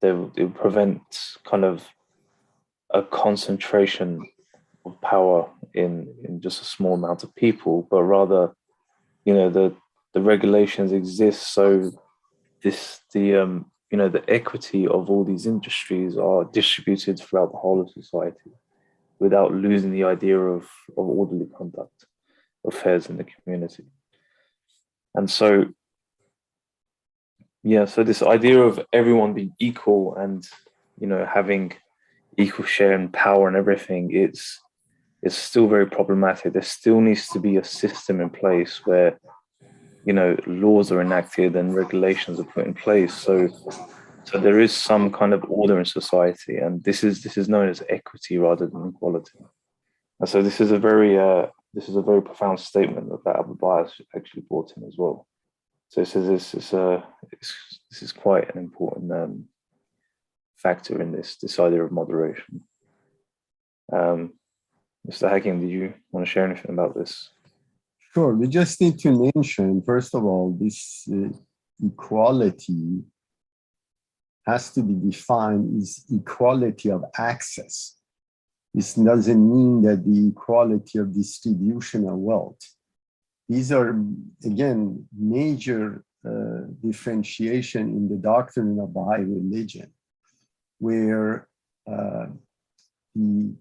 they will prevent kind of a concentration of power in just a small amount of people, but rather, you know, the regulations exist so you know, the equity of all these industries are distributed throughout the whole of society without losing the idea of orderly conduct of affairs in the community. And so, yeah, so this idea of everyone being equal and, you know, having equal share in power and everything, it's still very problematic. There still needs to be a system in place where, you know, laws are enacted and regulations are put in place. So there is some kind of order in society, and this is known as equity rather than equality. And so this is a very profound statement that Abu Bahá'u'lláh actually brought in as well. So it says this is quite an important factor in this idea of moderation. Mr. Hakim, did you want to share anything about this? Sure. We just need to mention, first of all, this equality has to be defined as equality of access. This doesn't mean that the equality of distribution of wealth. These are, again, major differentiation in the doctrine of Baha'i religion, where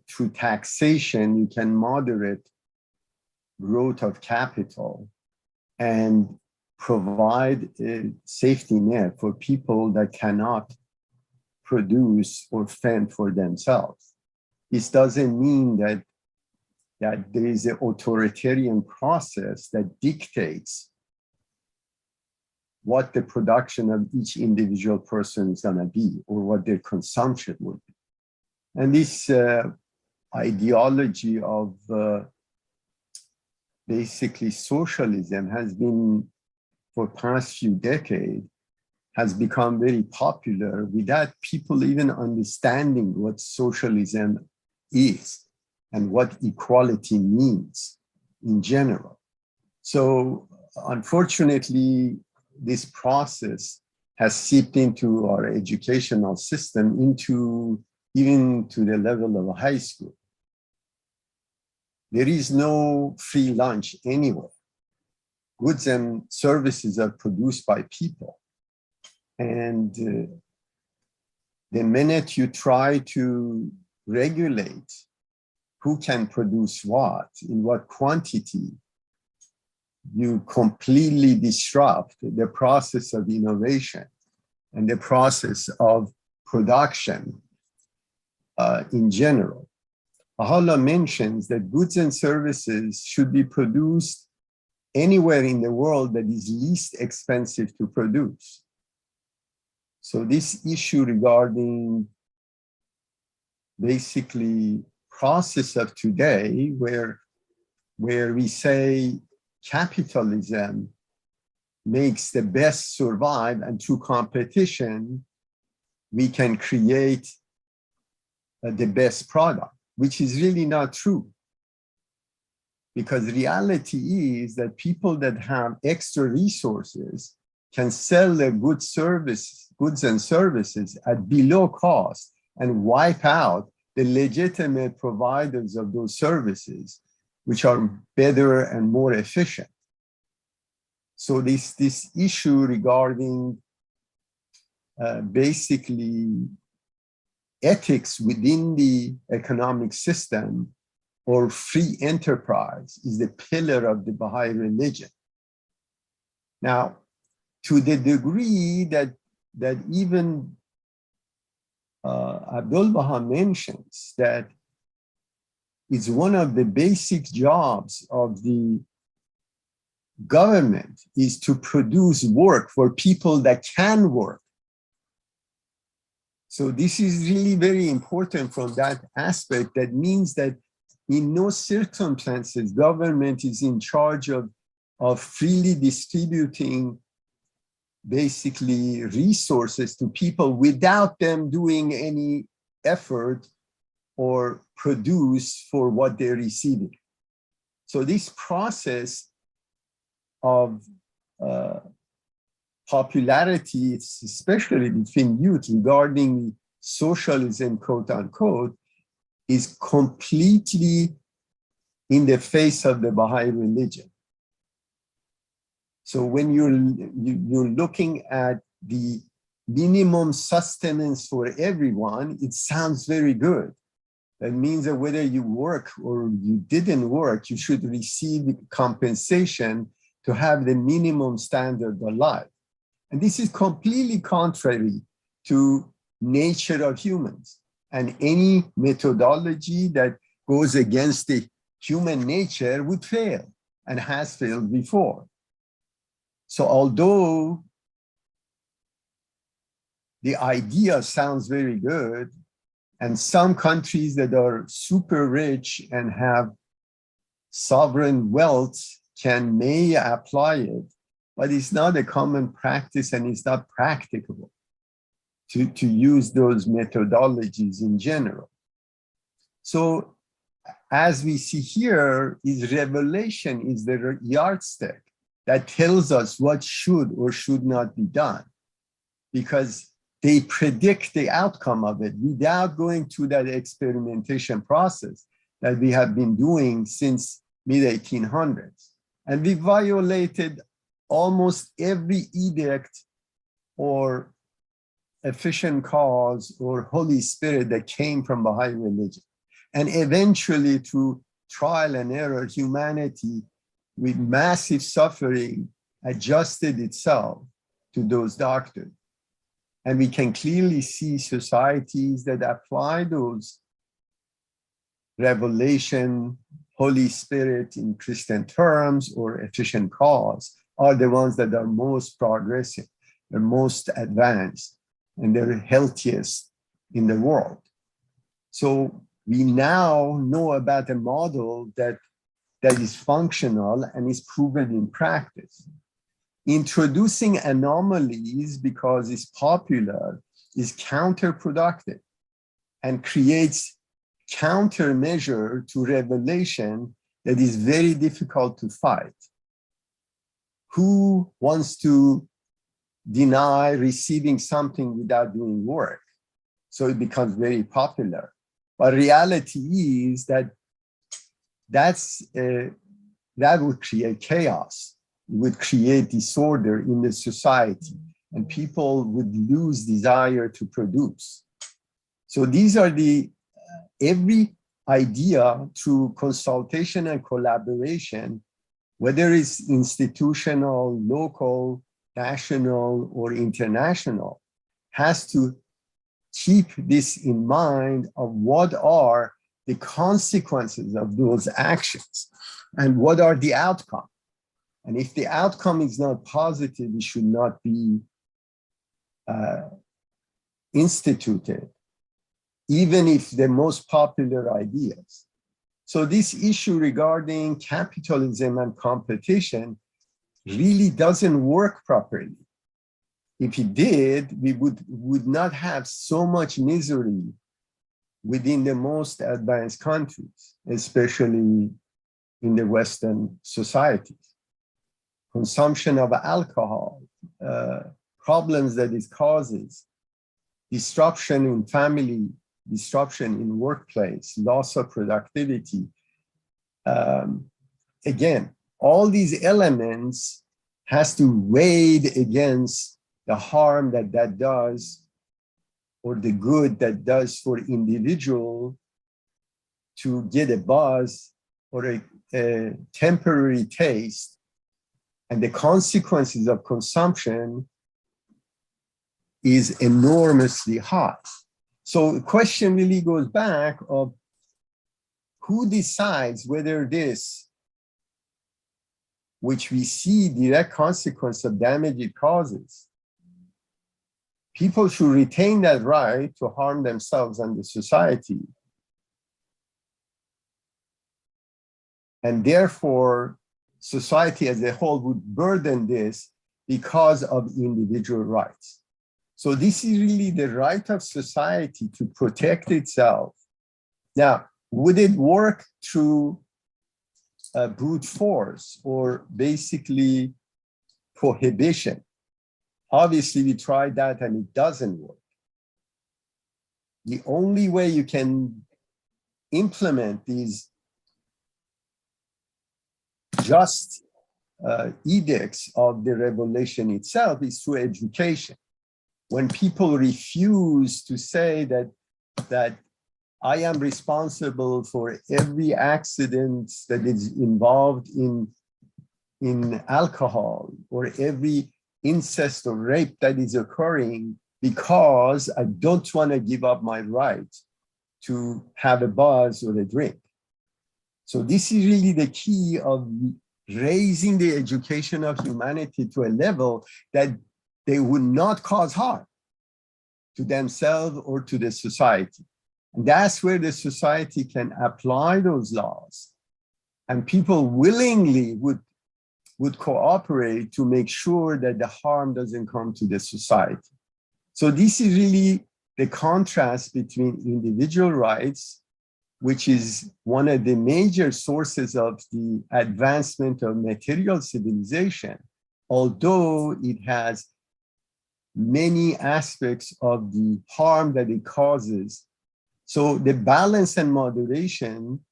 through taxation, you can moderate growth of capital and provide a safety net for people that cannot produce or fend for themselves. This doesn't mean that there is an authoritarian process that dictates what the production of each individual person is going to be or what their consumption would be. And this ideology of basically socialism has been, for past few decades, has become very popular without people even understanding what socialism is and what equality means in general. So unfortunately, this process has seeped into our educational system, even to the level of a high school. There is no free lunch anywhere. Goods and services are produced by people. And the minute you try to regulate who can produce what, in what quantity, you completely disrupt the process of innovation and the process of production in general. Bahá'u'lláh mentions that goods and services should be produced anywhere in the world that is least expensive to produce. So this issue regarding basically process of today, where we say capitalism makes the best survive, and through competition, we can create the best product, which is really not true. Because reality is that people that have extra resources can sell their goods and services at below cost and wipe out the legitimate providers of those services, which are better and more efficient. So this issue regarding basically ethics within the economic system or free enterprise is the pillar of the Baha'i religion. Now, to the degree that even Abdul-Baha mentions that it's one of the basic jobs of the government is to produce work for people that can work. So this is really very important from that aspect. That means that in no circumstances, government is in charge of freely distributing basically resources to people without them doing any effort or produce for what they're receiving. So this process of popularity, especially between youth regarding socialism, quote unquote, is completely in the face of the Baha'i religion. So when you're looking at the minimum sustenance for everyone, it sounds very good. That means that whether you work or you didn't work, you should receive compensation to have the minimum standard of life. And this is completely contrary to nature of humans. And any methodology that goes against the human nature would fail and has failed before. So although the idea sounds very good, and some countries that are super rich and have sovereign wealth may apply it, but it's not a common practice and it's not practicable to use those methodologies in general. So as we see here, is revelation is the yardstick that tells us what should or should not be done, because they predict the outcome of it without going through that experimentation process that we have been doing since mid-1800s. And we violated almost every edict or efficient cause or Holy Spirit that came from Baha'i religion. And eventually, through trial and error, humanity, with massive suffering, adjusted itself to those doctrines. And we can clearly see societies that apply those revelation, Holy Spirit in Christian terms, or efficient cause, are the ones that are most progressive, the most advanced, and they're healthiest in the world. So we now know about a model that is functional and is proven in practice. Introducing anomalies because it's popular is counterproductive and creates countermeasure to revelation that is very difficult to fight. Who wants to deny receiving something without doing work? So it becomes very popular. But reality is that that would create chaos. It would create disorder in the society, and people would lose desire to produce. So these are every idea through consultation and collaboration, whether it's institutional, local, national, or international, has to keep this in mind of what are the consequences of those actions and what are the outcomes. And if the outcome is not positive, it should not be instituted, even if the most popular ideas. So this issue regarding capitalism and competition really doesn't work properly. If it did, we would not have so much misery within the most advanced countries, especially in the Western societies. Consumption of alcohol, problems that it causes, disruption in family, disruption in workplace, loss of productivity. Again, all these elements has to weigh against the harm that does, or the good that does for individual to get a buzz or a temporary taste, and the consequences of consumption is enormously high. So the question really goes back of who decides whether this, which we see direct consequence of damage it causes, people should retain that right to harm themselves and the society. And therefore, society as a whole would burden this because of individual rights. So this is really the right of society to protect itself. Now, would it work through brute force or basically prohibition? Obviously, we tried that and it doesn't work. The only way you can implement these just edicts of the revelation itself is through education. When people refuse to say that I am responsible for every accident that is involved in alcohol or every incest or rape that is occurring because I don't want to give up my right to have a buzz or a drink. So this is really the key of raising the education of humanity to a level that they would not cause harm to themselves or to the society. And that's where the society can apply those laws. And people willingly would cooperate to make sure that the harm doesn't come to the society. So this is really the contrast between individual rights, which is one of the major sources of the advancement of material civilization, although it has many aspects of the harm that it causes. So the balance and moderation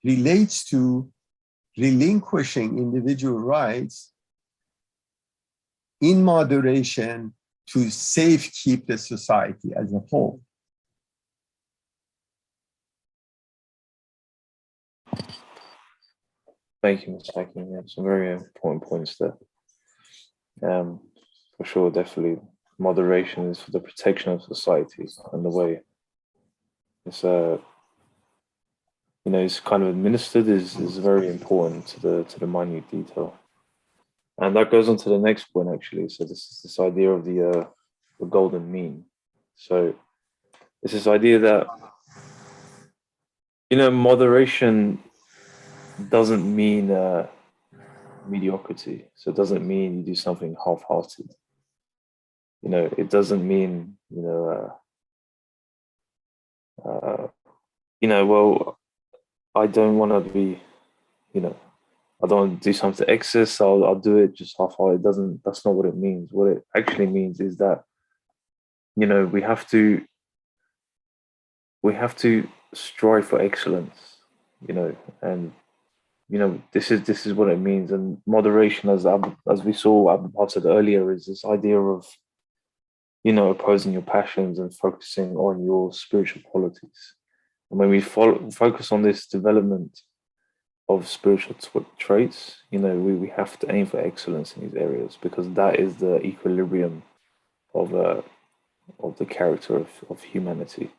relates to relinquishing individual rights in moderation to safekeep the society as a whole. Thank you, Mr. Hakim. Yeah, some very important points there. For sure, definitely, moderation is for the protection of society, and the way it's it's kind of administered is very important to the minute detail. And that goes on to the next point, actually. So this is this idea of the golden mean. So it's this idea that, moderation doesn't mean mediocrity. So it doesn't mean you do something half-hearted. It doesn't mean, well, I don't want to be, I don't want to do something excess. I'll do it just half-hearted. That's not what it means. What it actually means is that, we have to strive for excellence, and this is what it means. And moderation, as we saw Abu said earlier, is this idea of opposing your passions and focusing on your spiritual qualities. And when we focus on this development of spiritual traits, we have to aim for excellence in these areas, because that is the equilibrium of the character of humanity.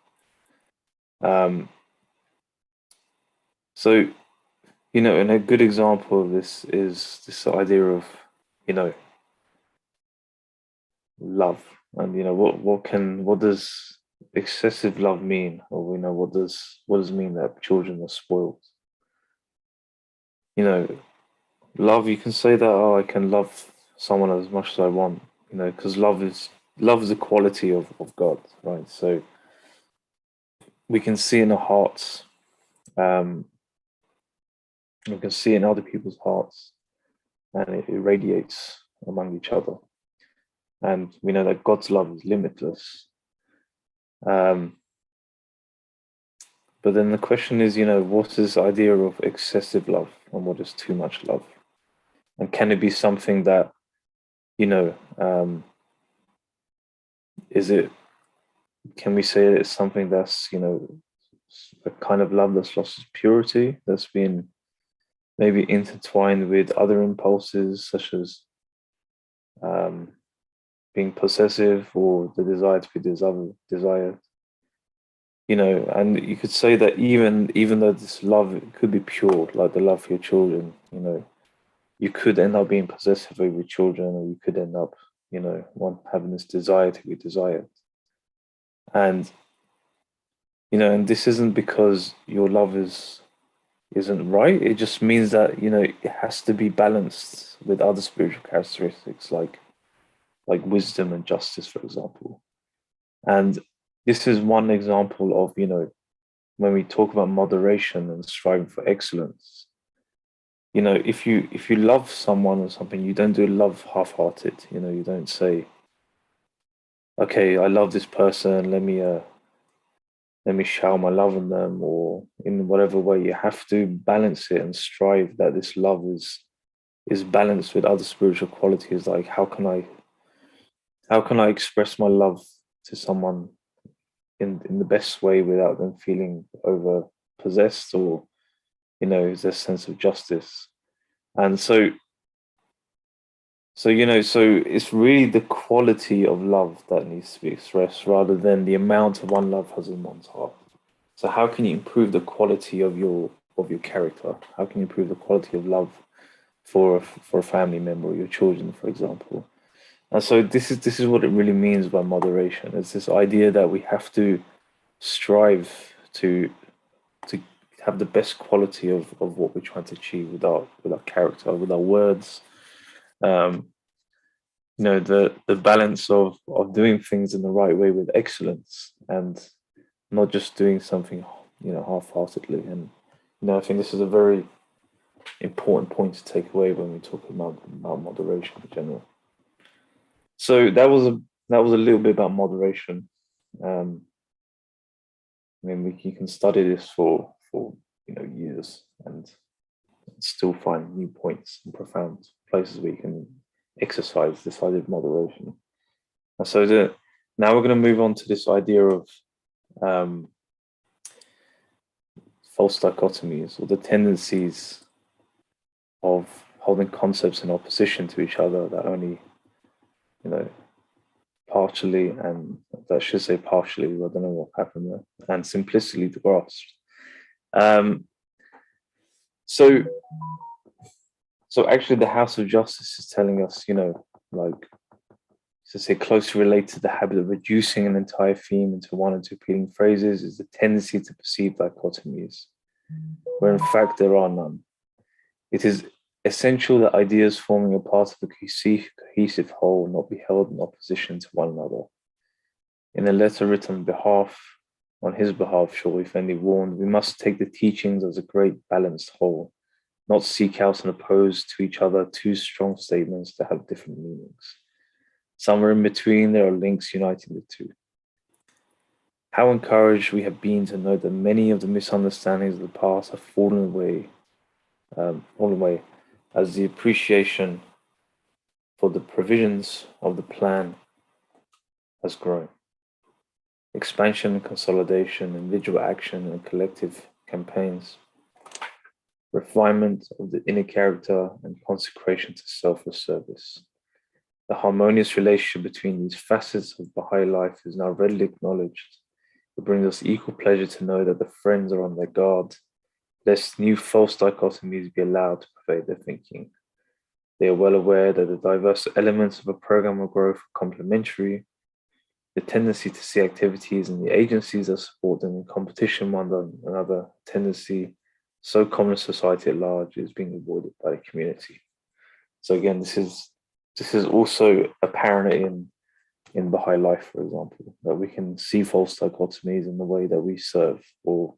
So, and a good example of this is this idea of, love. And what does excessive love mean? Or what does it mean that children are spoiled? Love, you can say that, oh, I can love someone as much as I want, because love is the quality of God, right? So we can see in our hearts, we can see in other people's hearts, and it radiates among each other. And we know that God's love is limitless. But then the question is, what is the idea of excessive love, and what is too much love? And can it be something that, can we say it's something that's, a kind of love that's lost its purity, that's been maybe intertwined with other impulses, such as being possessive, or the desire to be desired? And you could say that even though this love, it could be pure, like the love for your children, you could end up being possessive over your children, or you could end up, having this desire to be desired. And, and this isn't because your love isn't right. It just means that, it has to be balanced with other spiritual characteristics, like like wisdom and justice, for example. And this is one example of, when we talk about moderation and striving for excellence, if you love someone or something, you don't do love half-hearted. You don't say, okay, I love this person, let me shower my love on them, or in whatever way. You have to balance it and strive that this love is balanced with other spiritual qualities. Like, how can I express my love to someone in the best way without them feeling over possessed, or is there a sense of justice? And so it's really the quality of love that needs to be expressed rather than the amount of one love has in one's heart. So how can you improve the quality of your character? How can you improve the quality of love for a family member or your children, for example? And so this is what it really means by moderation. It's this idea that we have to strive to have the best quality of what we're trying to achieve with our character, with our words. The balance of doing things in the right way with excellence, and not just doing something half-heartedly. And I think this is a very important point to take away when we talk about moderation in general. So that was a little bit about moderation. You can study this for years and still find new points and profound places where you can exercise this idea of moderation. And so now we're going to move on to this idea of false dichotomies, or the tendencies of holding concepts in opposition to each other that only, partially, and that should say partially, I don't know what happened there, and simplicity grasped. So actually the House of Justice is telling us, to say closely related to the habit of reducing an entire theme into one or two appealing phrases is the tendency to perceive dichotomies, where in fact there are none. It is essential that ideas forming a part of a cohesive whole not be held in opposition to one another. In a letter written on his behalf, Shaw Effendi warned, we must take the teachings as a great balanced whole, not seek out and oppose to each other two strong statements that have different meanings. Somewhere in between, there are links uniting the two. How encouraged we have been to know that many of the misunderstandings of the past have fallen away as the appreciation for the provisions of the plan has grown. Expansion and consolidation, individual action and collective campaigns, refinement of the inner character and consecration to selfless service. The harmonious relationship between these facets of Baha'i life is now readily acknowledged. It brings us equal pleasure to know that the friends are on their guard, lest new false dichotomies be allowed to pervade their thinking. They are well aware that the diverse elements of a program of growth are complementary. The tendency to see activities and the agencies that support them in competition one another, tendency so common in society at large, is being avoided by the community. So again, this is also apparent in Baha'i life, for example, that we can see false dichotomies in the way that we serve, or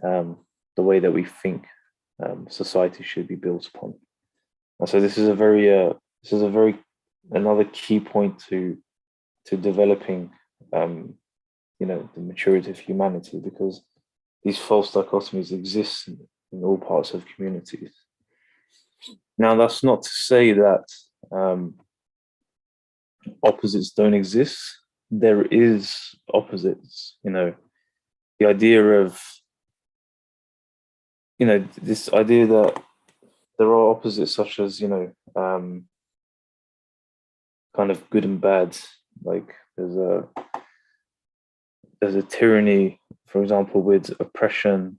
the way that we think society should be built upon. And so this is another key point to developing the maturity of humanity, because these false dichotomies exist in all parts of communities. Now, that's not to say that opposites don't exist. There is opposites. The idea of this idea that there are opposites, such as kind of good and bad. Like there's a tyranny, for example, with oppression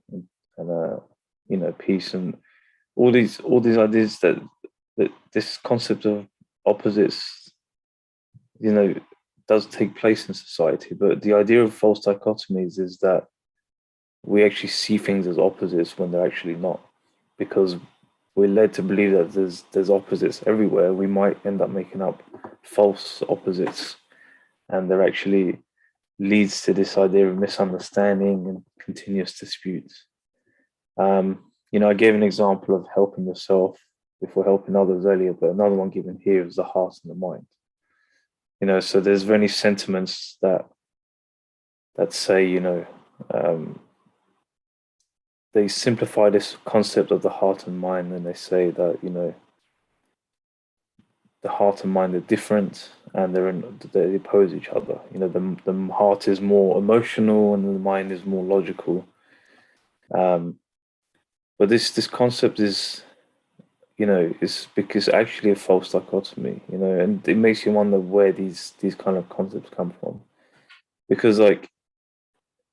and peace, and all these ideas that this concept of opposites does take place in society. But the idea of false dichotomies is that we actually see things as opposites when they're actually not, because we're led to believe that there's opposites everywhere, we might end up making up false opposites, and there actually leads to this idea of misunderstanding and continuous disputes. I gave an example of helping yourself before helping others earlier, but another one given here is the heart and the mind. So there's many sentiments that say, they simplify this concept of the heart and mind, and they say that, the heart and mind are different, and they oppose each other. The heart is more emotional and the mind is more logical. But this concept is because actually a false dichotomy, and it makes you wonder where these kind of concepts come from. Because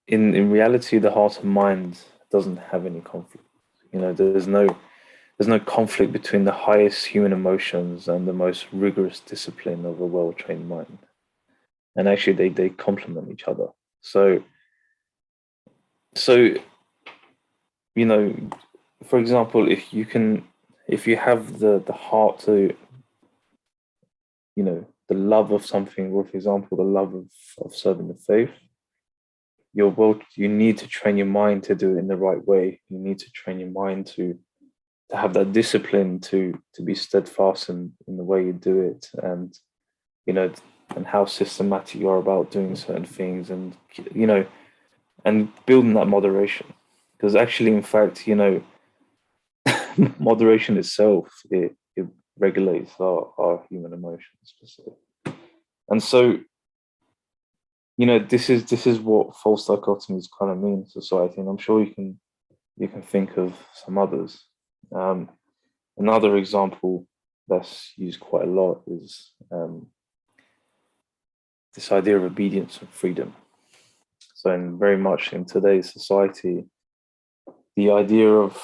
in reality, the heart and mind doesn't have any conflict. There's no conflict between the highest human emotions and the most rigorous discipline of a well-trained mind. And actually they complement each other. So for example, if you have the heart to, the love of something, or for example, the love of serving the faith, you need to train your mind to do it in the right way. You need to train your mind to have that discipline to be steadfast in the way you do it, and and how systematic you are about doing certain things, and and building that moderation. Because actually, in fact, moderation itself, it regulates our human emotions. And so, this is what false dichotomies kind of mean in society, and I'm sure you can think of some others. Another example that's used quite a lot is this idea of obedience and freedom. So, very much in today's society, the idea of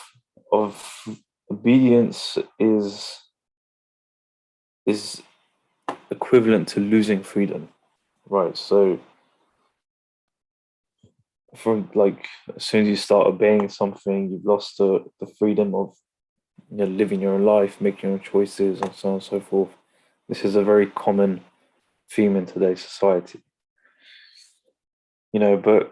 obedience is equivalent to losing freedom, right? So, from as soon as you start obeying something, you've lost the freedom of living your own life, making your own choices, and so on and so forth. This is a very common theme in today's society. But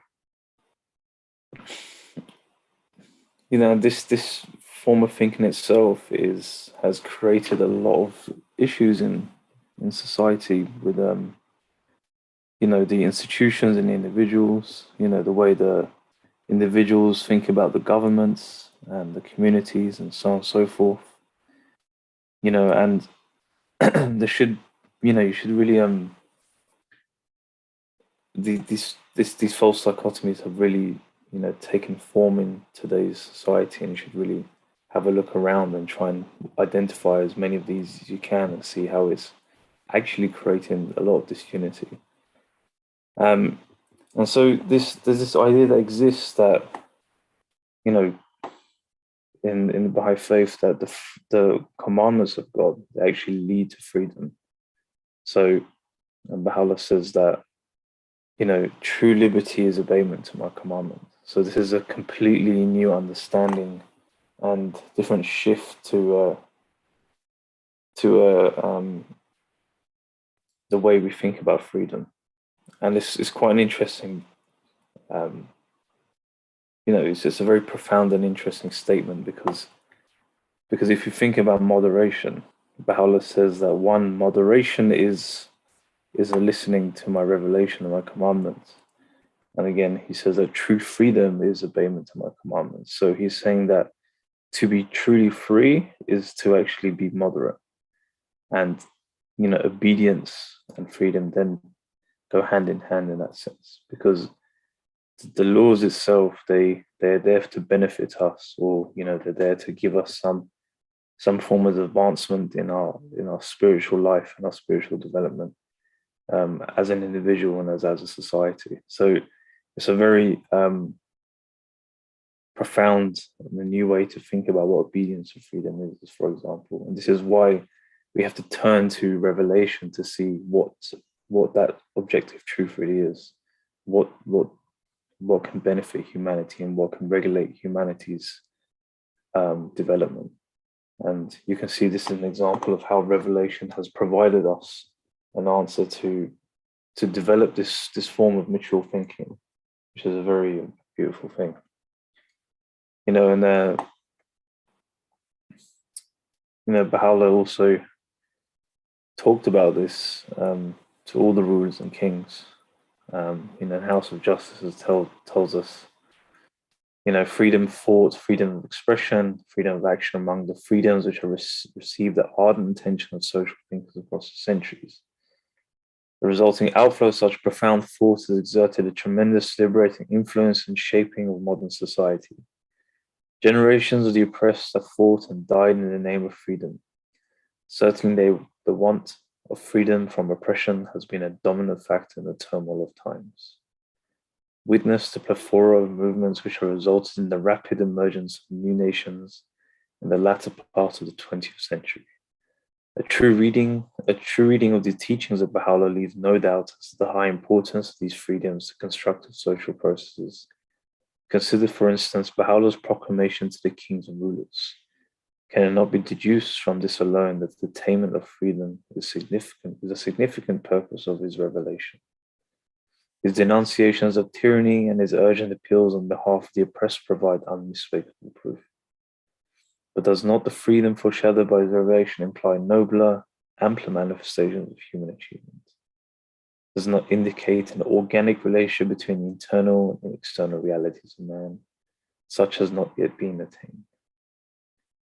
this form of thinking itself has created a lot of issues in society with the institutions and the individuals, the way the individuals think about the governments and the communities and so on and so forth. And there should, you should really these false dichotomies have really taken form in today's society, and you should really have a look around and try and identify as many of these as you can and see how it's actually creating a lot of disunity. And so there's this idea that exists that in the Baha'i faith, that the commandments of God, they actually lead to freedom. So Bahá'u'lláh says that true liberty is obeyment to my commandments. So this is a completely new understanding and different shift to the way we think about freedom. And this is quite an interesting, it's a very profound and interesting statement, because if you think about moderation, Baha'u'lláh says that one, moderation is a listening to my revelation and my commandments. And again, he says that true freedom is obeyment to my commandments. So he's saying that to be truly free is to actually be moderate. And, obedience and freedom then go hand in hand in that sense, because the laws itself, they're there to benefit us, or, they're there to give us some form of advancement in our spiritual life and our spiritual development, as an individual and as a society. So it's a very profound and a new way to think about what obedience and freedom is, for example. And this is why we have to turn to Revelation to see what that objective truth really is, what can benefit humanity and what can regulate humanity's development. And you can see this is an example of how revelation has provided us an answer to develop this form of mature thinking, which is a very beautiful thing. And Bahá'u'lláh also talked about this to all the rulers and kings. House of Justice tells us, freedom of thought, freedom of expression, freedom of action among the freedoms which have received the ardent attention of social thinkers across the centuries. The resulting outflow of such profound thought has exerted a tremendous liberating influence in shaping of modern society. Generations of the oppressed have fought and died in the name of freedom. Certainly, the want of freedom from oppression has been a dominant factor in the turmoil of times. Witness the plethora of movements which have resulted in the rapid emergence of new nations in the latter part of the 20th century. A true reading of the teachings of Bahá'u'lláh leaves no doubt as to the high importance of these freedoms to constructive social processes. Consider, for instance, Bahá'u'llah's proclamation to the kings and rulers. Can it not be deduced from this alone that the attainment of freedom is a significant purpose of his revelation? His denunciations of tyranny and his urgent appeals on behalf of the oppressed provide unmistakable proof. But does not the freedom foreshadowed by his revelation imply nobler, ampler manifestations of human achievement? Does not indicate an organic relationship between the internal and external realities of man, such as not yet been attained?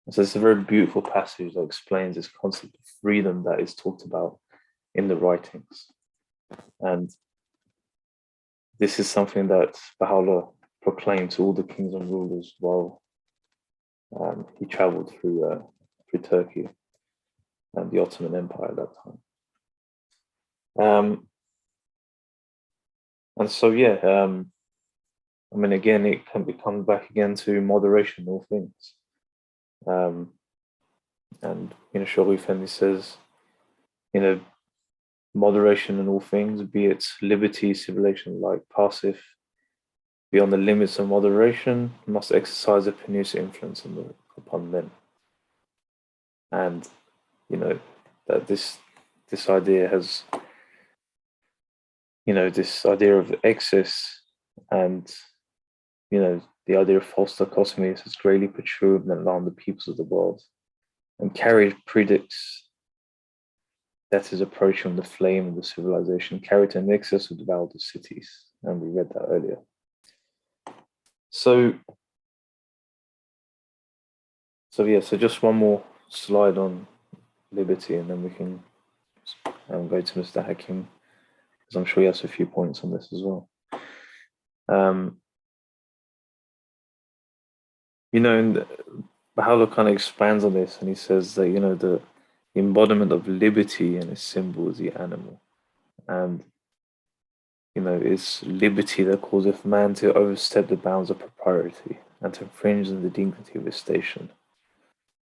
And so it's a very beautiful passage that explains this concept of freedom that is talked about in the writings. And this is something that Bahá'u'lláh proclaimed to all the kings and rulers while he traveled through Turkey and the Ottoman Empire at that time. And so, again, it can become back again to moderation in all things. And Shoghi Effendi says, moderation in all things, be it liberty, civilization, like passive, beyond the limits of moderation, must exercise a pernicious influence upon men. And that this idea has, this idea of excess and the idea of false dichotomies has greatly perturbed and alarmed the peoples of the world, and Carey predicts that is approaching the flame of the civilization, carried in excess of devour the cities, and we read that earlier. So just one more slide on liberty, and then we can go to Mr. Hakim, because I'm sure he has a few points on this as well. And Bahá'u'lláh kind of expands on this, and he says that the embodiment of liberty and its symbol is the animal, and it's liberty that causeth man to overstep the bounds of propriety and to infringe on the dignity of his station.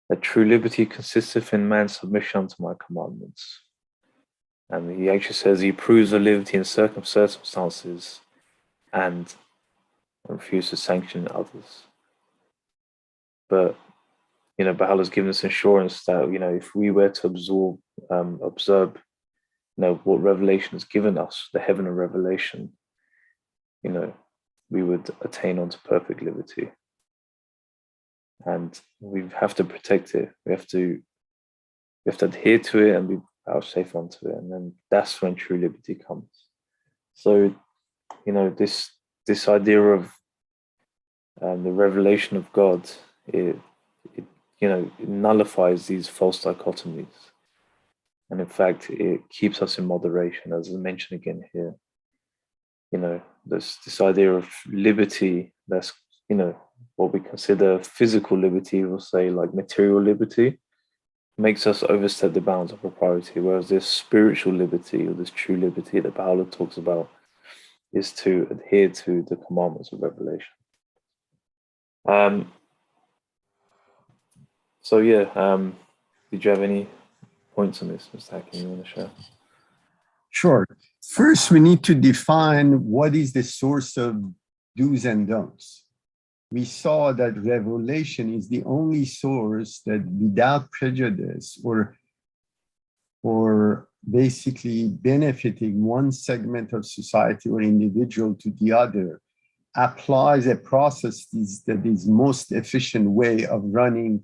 That true liberty consisteth in man's submission unto my commandments. And he actually says he approves of liberty in circumstances and refuses to sanction others. But Bahá'u'llah's given us assurance that if we were to observe what revelation has given us, the heaven of revelation, we would attain unto perfect liberty. And we have to protect it. We have to adhere to it and be vouchsafe unto it, and then that's when true liberty comes. So, this idea of the revelation of God, it nullifies these false dichotomies, and in fact, it keeps us in moderation, as I mentioned again here. This idea of liberty, that's what we consider physical liberty, we'll say like material liberty, makes us overstep the bounds of propriety, whereas this spiritual liberty, or this true liberty that Bahá'u'lláh talks about, is to adhere to the commandments of revelation. Did you have any points on this, Mr. Hakim, you want to share? Sure. First, we need to define what is the source of do's and don'ts. we saw that revelation is the only source that without prejudice or basically benefiting one segment of society or individual to the other, applies a process that is most efficient way of running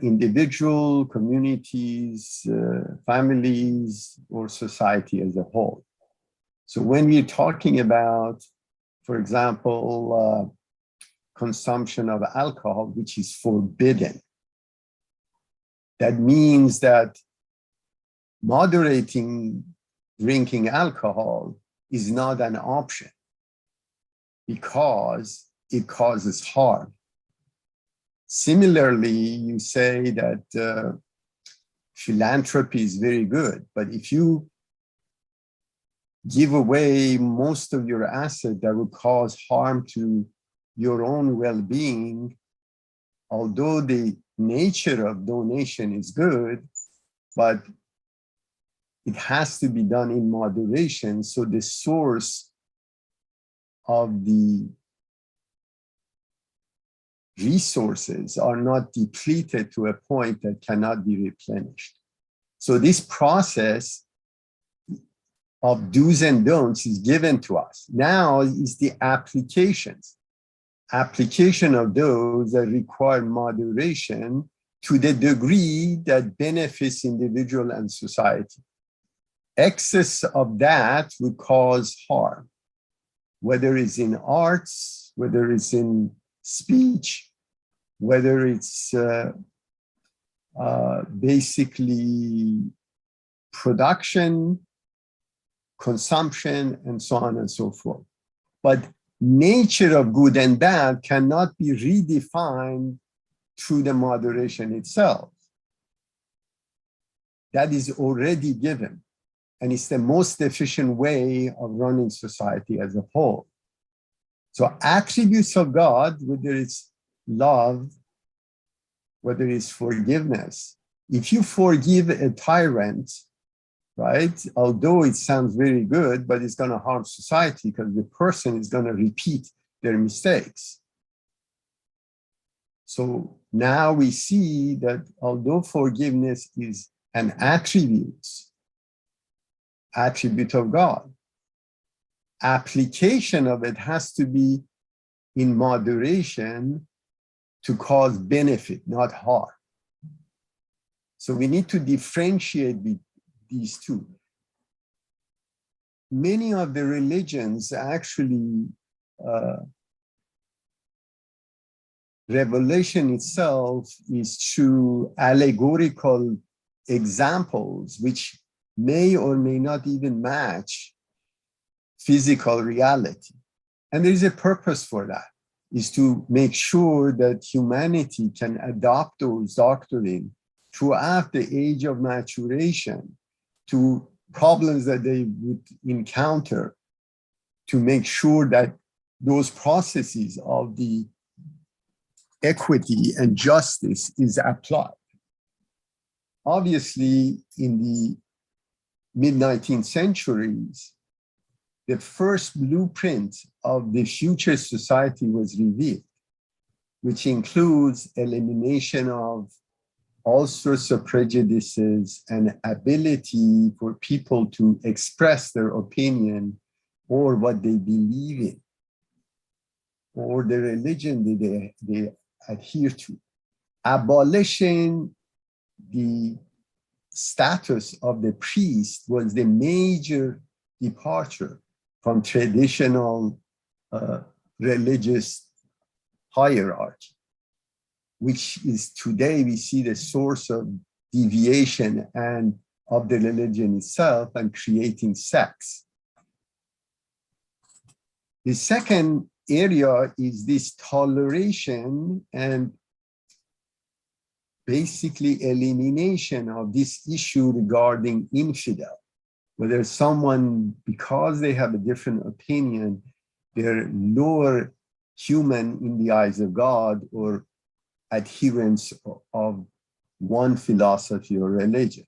individual communities, families, or society as a whole. So when we're talking about, for example, consumption of alcohol, which is forbidden, that means that moderating drinking alcohol is not an option because it causes harm. Similarly, you say that philanthropy is very good, but if you give away most of your asset that will cause harm to your own well-being, although the nature of donation is good, but it has to be done in moderation, so the source of the resources are not depleted to a point that cannot be replenished. So this process of do's and don'ts is given to us. Now is the applications of those that require moderation to the degree that benefits individual and society. Excess of that would cause harm, whether it's in arts, whether it's in speech, whether it's basically production, consumption, and so on and so forth. But nature of good and bad cannot be redefined through the moderation itself. That is already given. And it's the most efficient way of running society as a whole. So attributes of God, whether it's love, whether it's forgiveness, if you forgive a tyrant, right, although it sounds very good, but it's going to harm society because the person is going to repeat their mistakes. So now we see that although forgiveness is an attribute of God, application of it has to be in moderation to cause benefit, not harm. So we need to differentiate these two. Many of the religions actually, revelation itself is through allegorical examples, which may or may not even match physical reality. And there is a purpose for that, is to make sure that humanity can adopt those doctrines throughout the age of maturation to problems that they would encounter, to make sure that those processes of the equity and justice is applied. Obviously, in the mid-19th centuries, the first blueprint of the future society was revealed, which includes elimination of all sorts of prejudices and ability for people to express their opinion or what they believe in, or the religion that they adhere to. Abolishing the status of the priest was the major departure from traditional religious hierarchy, which is today we see the source of deviation and of the religion itself and creating sects. The second area is this toleration and basically elimination of this issue regarding infidel, whether someone, because they have a different opinion, they're lower human in the eyes of God or adherents of one philosophy or religion.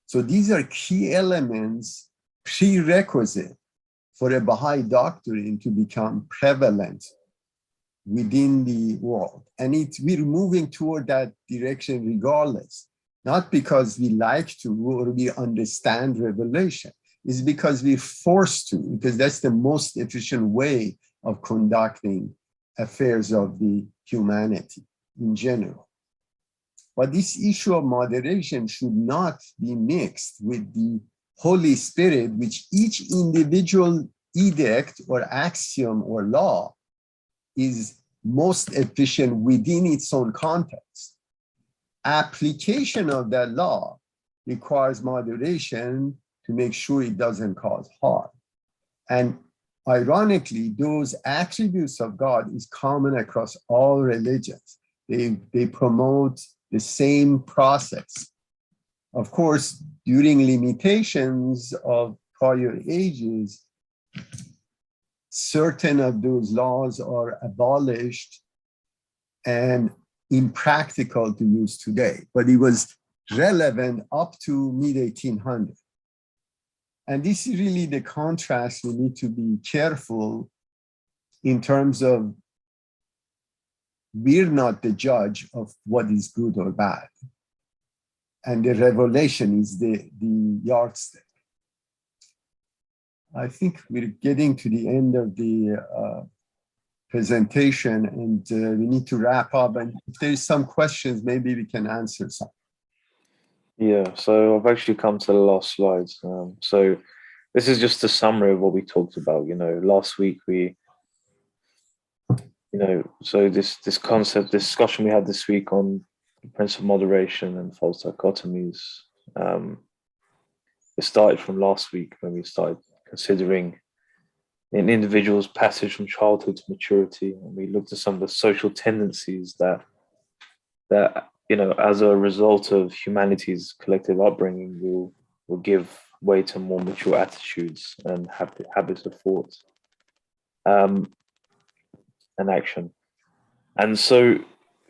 So these are key elements, prerequisite for a Baha'i doctrine to become prevalent within the world. And we're moving toward that direction regardless, not because we like to or we understand revelation. It's because we're forced to, because that's the most efficient way of conducting affairs of the humanity in general. But this issue of moderation should not be mixed with the Holy Spirit, which each individual edict or axiom or law is most efficient within its own context. Application of that law requires moderation to make sure it doesn't cause harm. And ironically, those attributes of God is common across all religions. They promote the same process. Of course, during limitations of prior ages, certain of those laws are abolished and impractical to use today, but it was relevant up to mid-1800s. And this is really the contrast we need to be careful in terms of we're not the judge of what is good or bad. And the revelation is the yardstick. I think we're getting to the end of the presentation, and we need to wrap up. And if there's some questions, maybe we can answer some. Yeah, so I've actually come to the last slides. So this is just a summary of what we talked about. Last week so this concept discussion we had this week on the principle of moderation and false dichotomies. It started from last week when we started considering an individual's passage from childhood to maturity, and we looked at some of the social tendencies that as a result of humanity's collective upbringing will give way to more mature attitudes and habits of thought and action. And so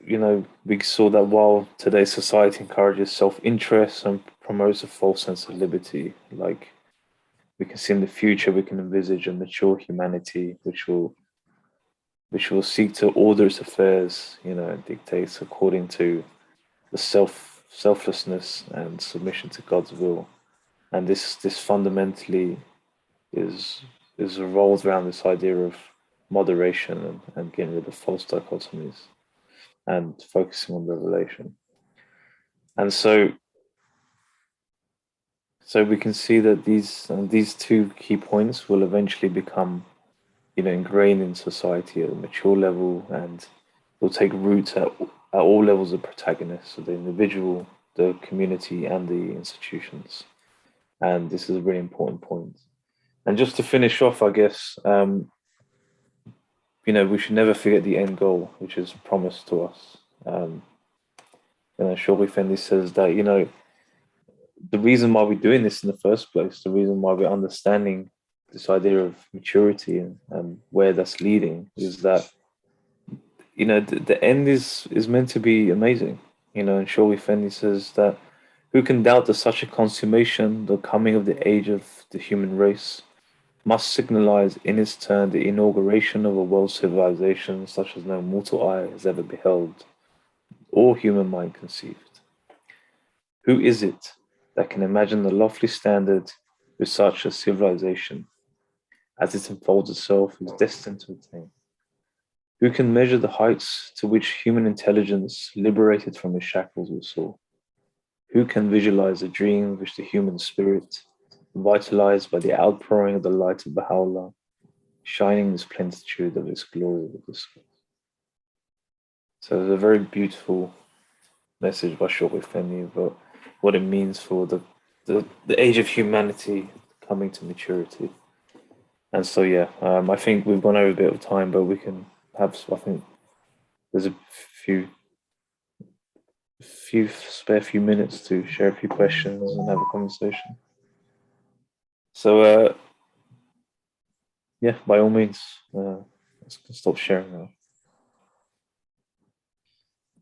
we saw that while today's society encourages self-interest and promotes a false sense of liberty, like we can see in the future, we can envisage a mature humanity which will seek to order its affairs, and dictates according to the selflessness and submission to God's will. And this fundamentally is revolved around this idea of moderation and getting rid of false dichotomies and focusing on revelation. And so we can see that these two key points will eventually become ingrained in society at a mature level, and will take root at all levels of protagonists, so the individual, the community, and the institutions. And this is a really important point. And just to finish off, I guess, we should never forget the end goal, which is promised to us. Shoghi Effendi says that, the reason why we're doing this in the first place, the reason why we're understanding this idea of maturity and where that's leading, is that, the end is meant to be amazing. And Shoghi Effendi says that who can doubt that such a consummation, the coming of the age of the human race, must signalize in its turn the inauguration of a world civilization such as no mortal eye has ever beheld or human mind conceived. Who is it that can imagine the lofty standard which such a civilization, as it unfolds itself, is destined to attain? Who can measure the heights to which human intelligence, liberated from its shackles, will soar? Who can visualize the dream which the human spirit, vitalized by the outpouring of the light of Bahá'u'lláh, shining in this plenitude of its glory with the sky? So it's a very beautiful message by Shoghi Effendi about what it means for the age of humanity coming to maturity. And so, I think we've gone over a bit of time, but we can have, I think there's a few minutes to share a few questions and have a conversation. So, by all means, let's stop sharing now.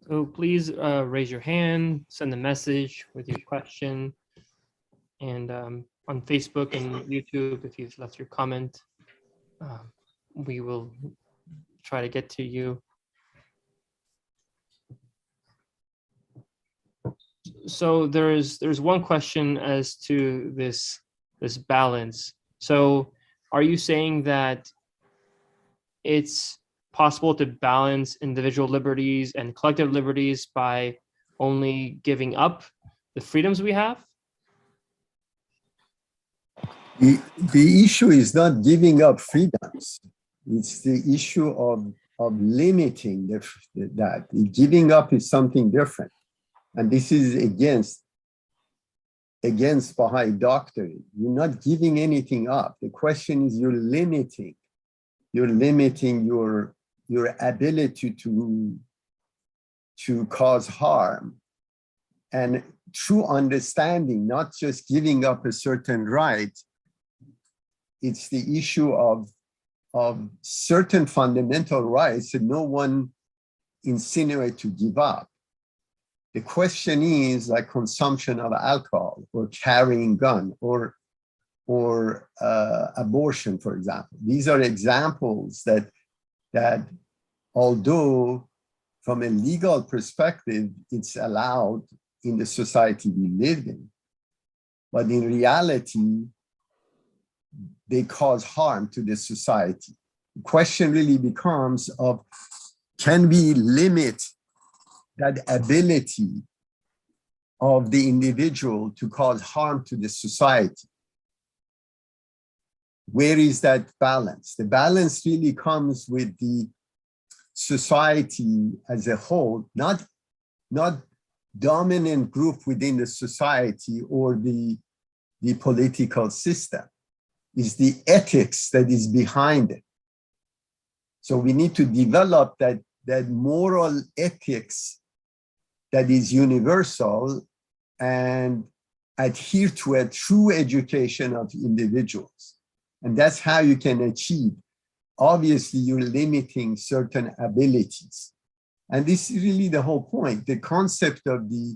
So please raise your hand, send a message with your question. And on Facebook and YouTube, if you've left your comment, we will try to get to you. So there's one question as to this balance. So are you saying that it's possible to balance individual liberties and collective liberties by only giving up the freedoms we have? The issue is not giving up freedoms. It's the issue of limiting that. Giving up is something different. And this is against Baha'i doctrine. You're not giving anything up. The question is you're limiting your ability to cause harm. And true understanding, not just giving up a certain right, it's the issue of certain fundamental rights that no one insinuates to give up. The question is like consumption of alcohol or carrying gun or abortion, for example. These are examples that although from a legal perspective, it's allowed in the society we live in, but in reality, they cause harm to the society. The question really becomes of, can we limit that ability of the individual to cause harm to the society? Where is that balance? The balance really comes with the society as a whole, not dominant group within the society or the political system. It's the ethics that is behind it. So we need to develop that moral ethics that is universal and adhere to a true education of individuals. And that's how you can achieve. Obviously, you're limiting certain abilities. And this is really the whole point. The concept of the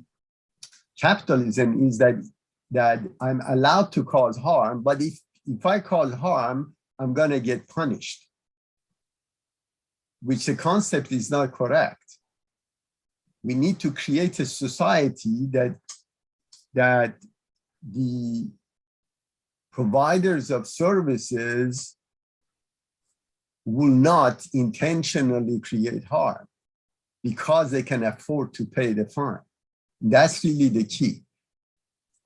capitalism is that I'm allowed to cause harm, but if I cause harm, I'm going to get punished, which the concept is not correct. We need to create a society that the providers of services will not intentionally create harm because they can afford to pay the fine. That's really the key.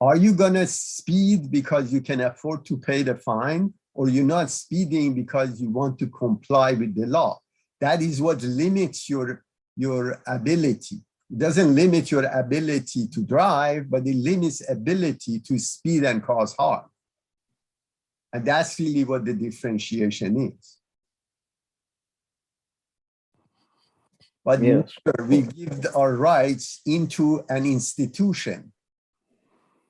Are you going to speed because you can afford to pay the fine, or you're not speeding because you want to comply with the law? That is what limits your ability. It doesn't limit your ability to drive, but it limits ability to speed and cause harm. And that's really what the differentiation is. But Yes. we give our rights into an institution.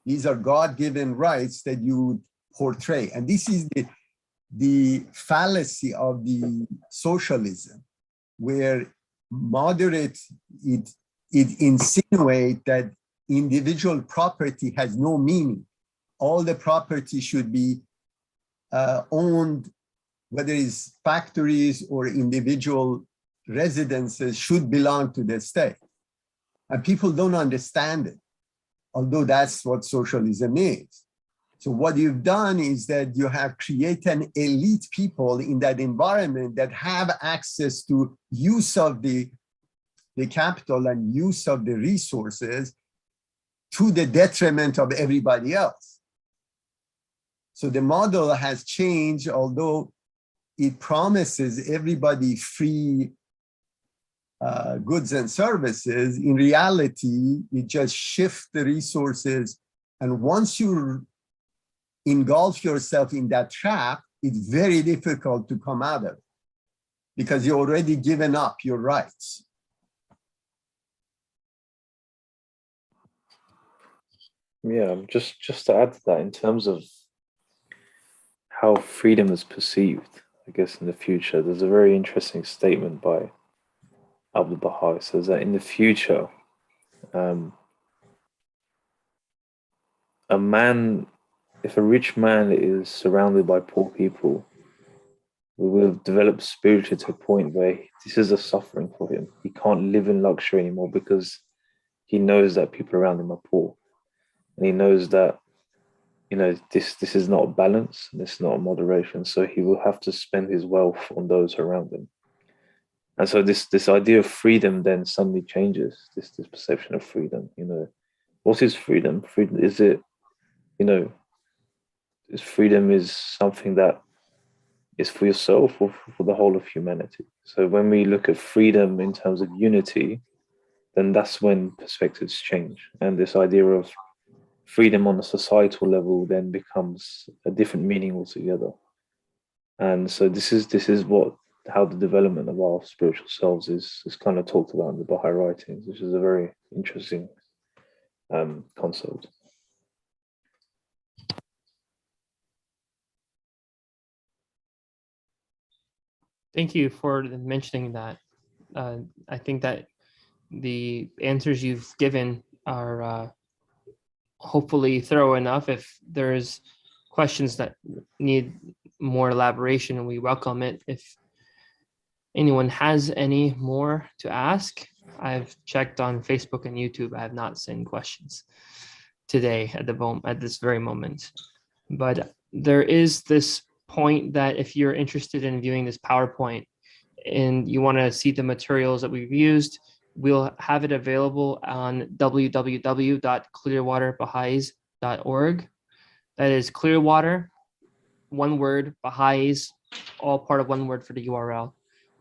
These are God-given rights that you portray. And this is the fallacy of the socialism, where moderate, it insinuates that individual property has no meaning. All the property should be owned, whether it's factories or individual residences, should belong to the state. And people don't understand it, although that's what socialism is. So what you've done is that you have created an elite people in that environment that have access to use of the capital and use of the resources to the detriment of everybody else. So the model has changed, although it promises everybody free goods and services. In reality, it just shifts the resources. And once you engulf yourself in that trap, it's very difficult to come out of it because you've already given up your rights. Yeah, just to add to that, in terms of how freedom is perceived, I guess in the future, there's a very interesting statement by Bahá'u'lláh. It says that in the future, if a rich man is surrounded by poor people, we will develop spiritually to a point where this is a suffering for him. He can't live in luxury anymore because he knows that people around him are poor. And he knows that, this is not balance, this is not moderation. So he will have to spend his wealth on those around him. And so this idea of freedom then suddenly changes, this perception of freedom. What is freedom? Freedom, is it, is freedom is something that is for yourself or for the whole of humanity? So when we look at freedom in terms of unity, then that's when perspectives change. And this idea of freedom on a societal level then becomes a different meaning altogether. And so this is how the development of our spiritual selves is kind of talked about in the Baha'i writings, which is a very interesting concept. Thank you for mentioning that. I think that the answers you've given are hopefully thorough enough. If there's questions that need more elaboration, we welcome it. If anyone has any more to ask, I've checked on Facebook and YouTube. I have not seen questions today at this very moment. But there is this point that if you're interested in viewing this PowerPoint and you want to see the materials that we've used, we'll have it available on www.clearwaterbaha'is.org. That is Clearwater, one word, Baha'is, all part of one word for the URL,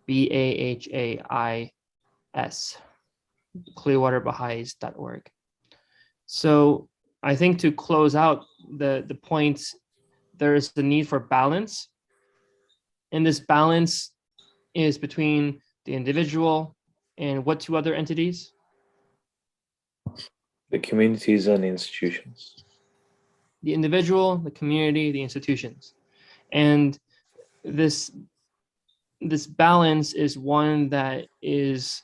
BAHAIS, clearwaterbaha'is.org. So I think to close out the points, there is the need for balance. And this balance is between the individual and what two other entities? The communities and the institutions. The individual, the community, the institutions. And this balance is one that is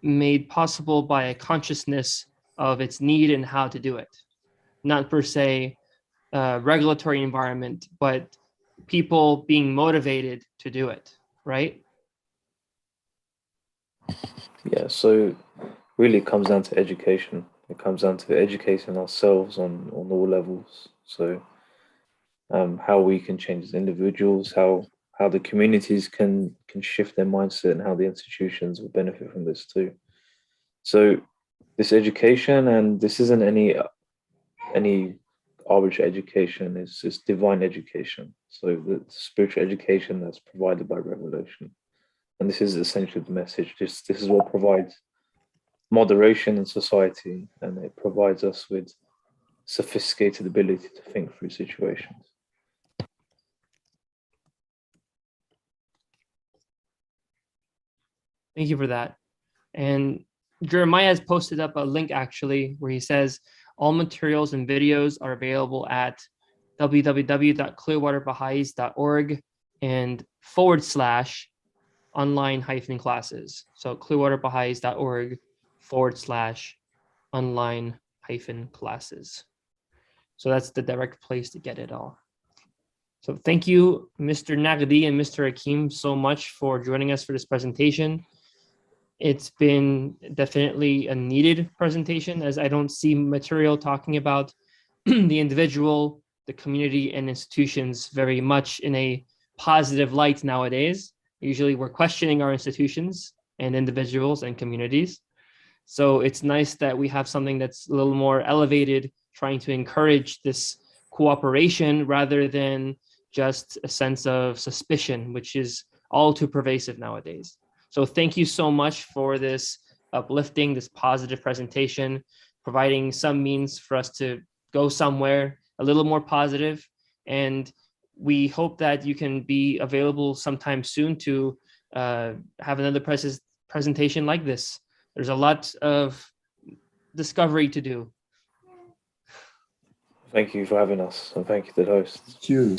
made possible by a consciousness of its need and how to do it. Not per se regulatory environment, but people being motivated to do it, right? Yeah, so really it comes down to education. It comes down to educating ourselves on all levels. So how we can change as individuals, how the communities can shift their mindset, and how the institutions will benefit from this too. So this education, and this isn't any arbitrary education, it's divine education. So the spiritual education that's provided by revelation. And this is essentially the message. This is what provides moderation in society, and it provides us with sophisticated ability to think through situations. Thank you for that. And Jeremiah has posted up a link actually where he says all materials and videos are available at www.clearwaterbaha'is.org and /online-classes. So clearwaterbaha'is.org/online-classes. So that's the direct place to get it all. So thank you, Mr. Nagdi and Mr. Hakim, so much for joining us for this presentation. It's been definitely a needed presentation, as I don't see material talking about the individual, the community, and institutions very much in a positive light nowadays. Usually we're questioning our institutions and individuals and communities. So it's nice that we have something that's a little more elevated, trying to encourage this cooperation rather than just a sense of suspicion, which is all too pervasive nowadays. So thank you so much for this uplifting, this positive presentation, providing some means for us to go somewhere a little more positive. And we hope that you can be available sometime soon to have another presentation like this. There's a lot of discovery to do. Thank you for having us, and thank you to the host. Thank you.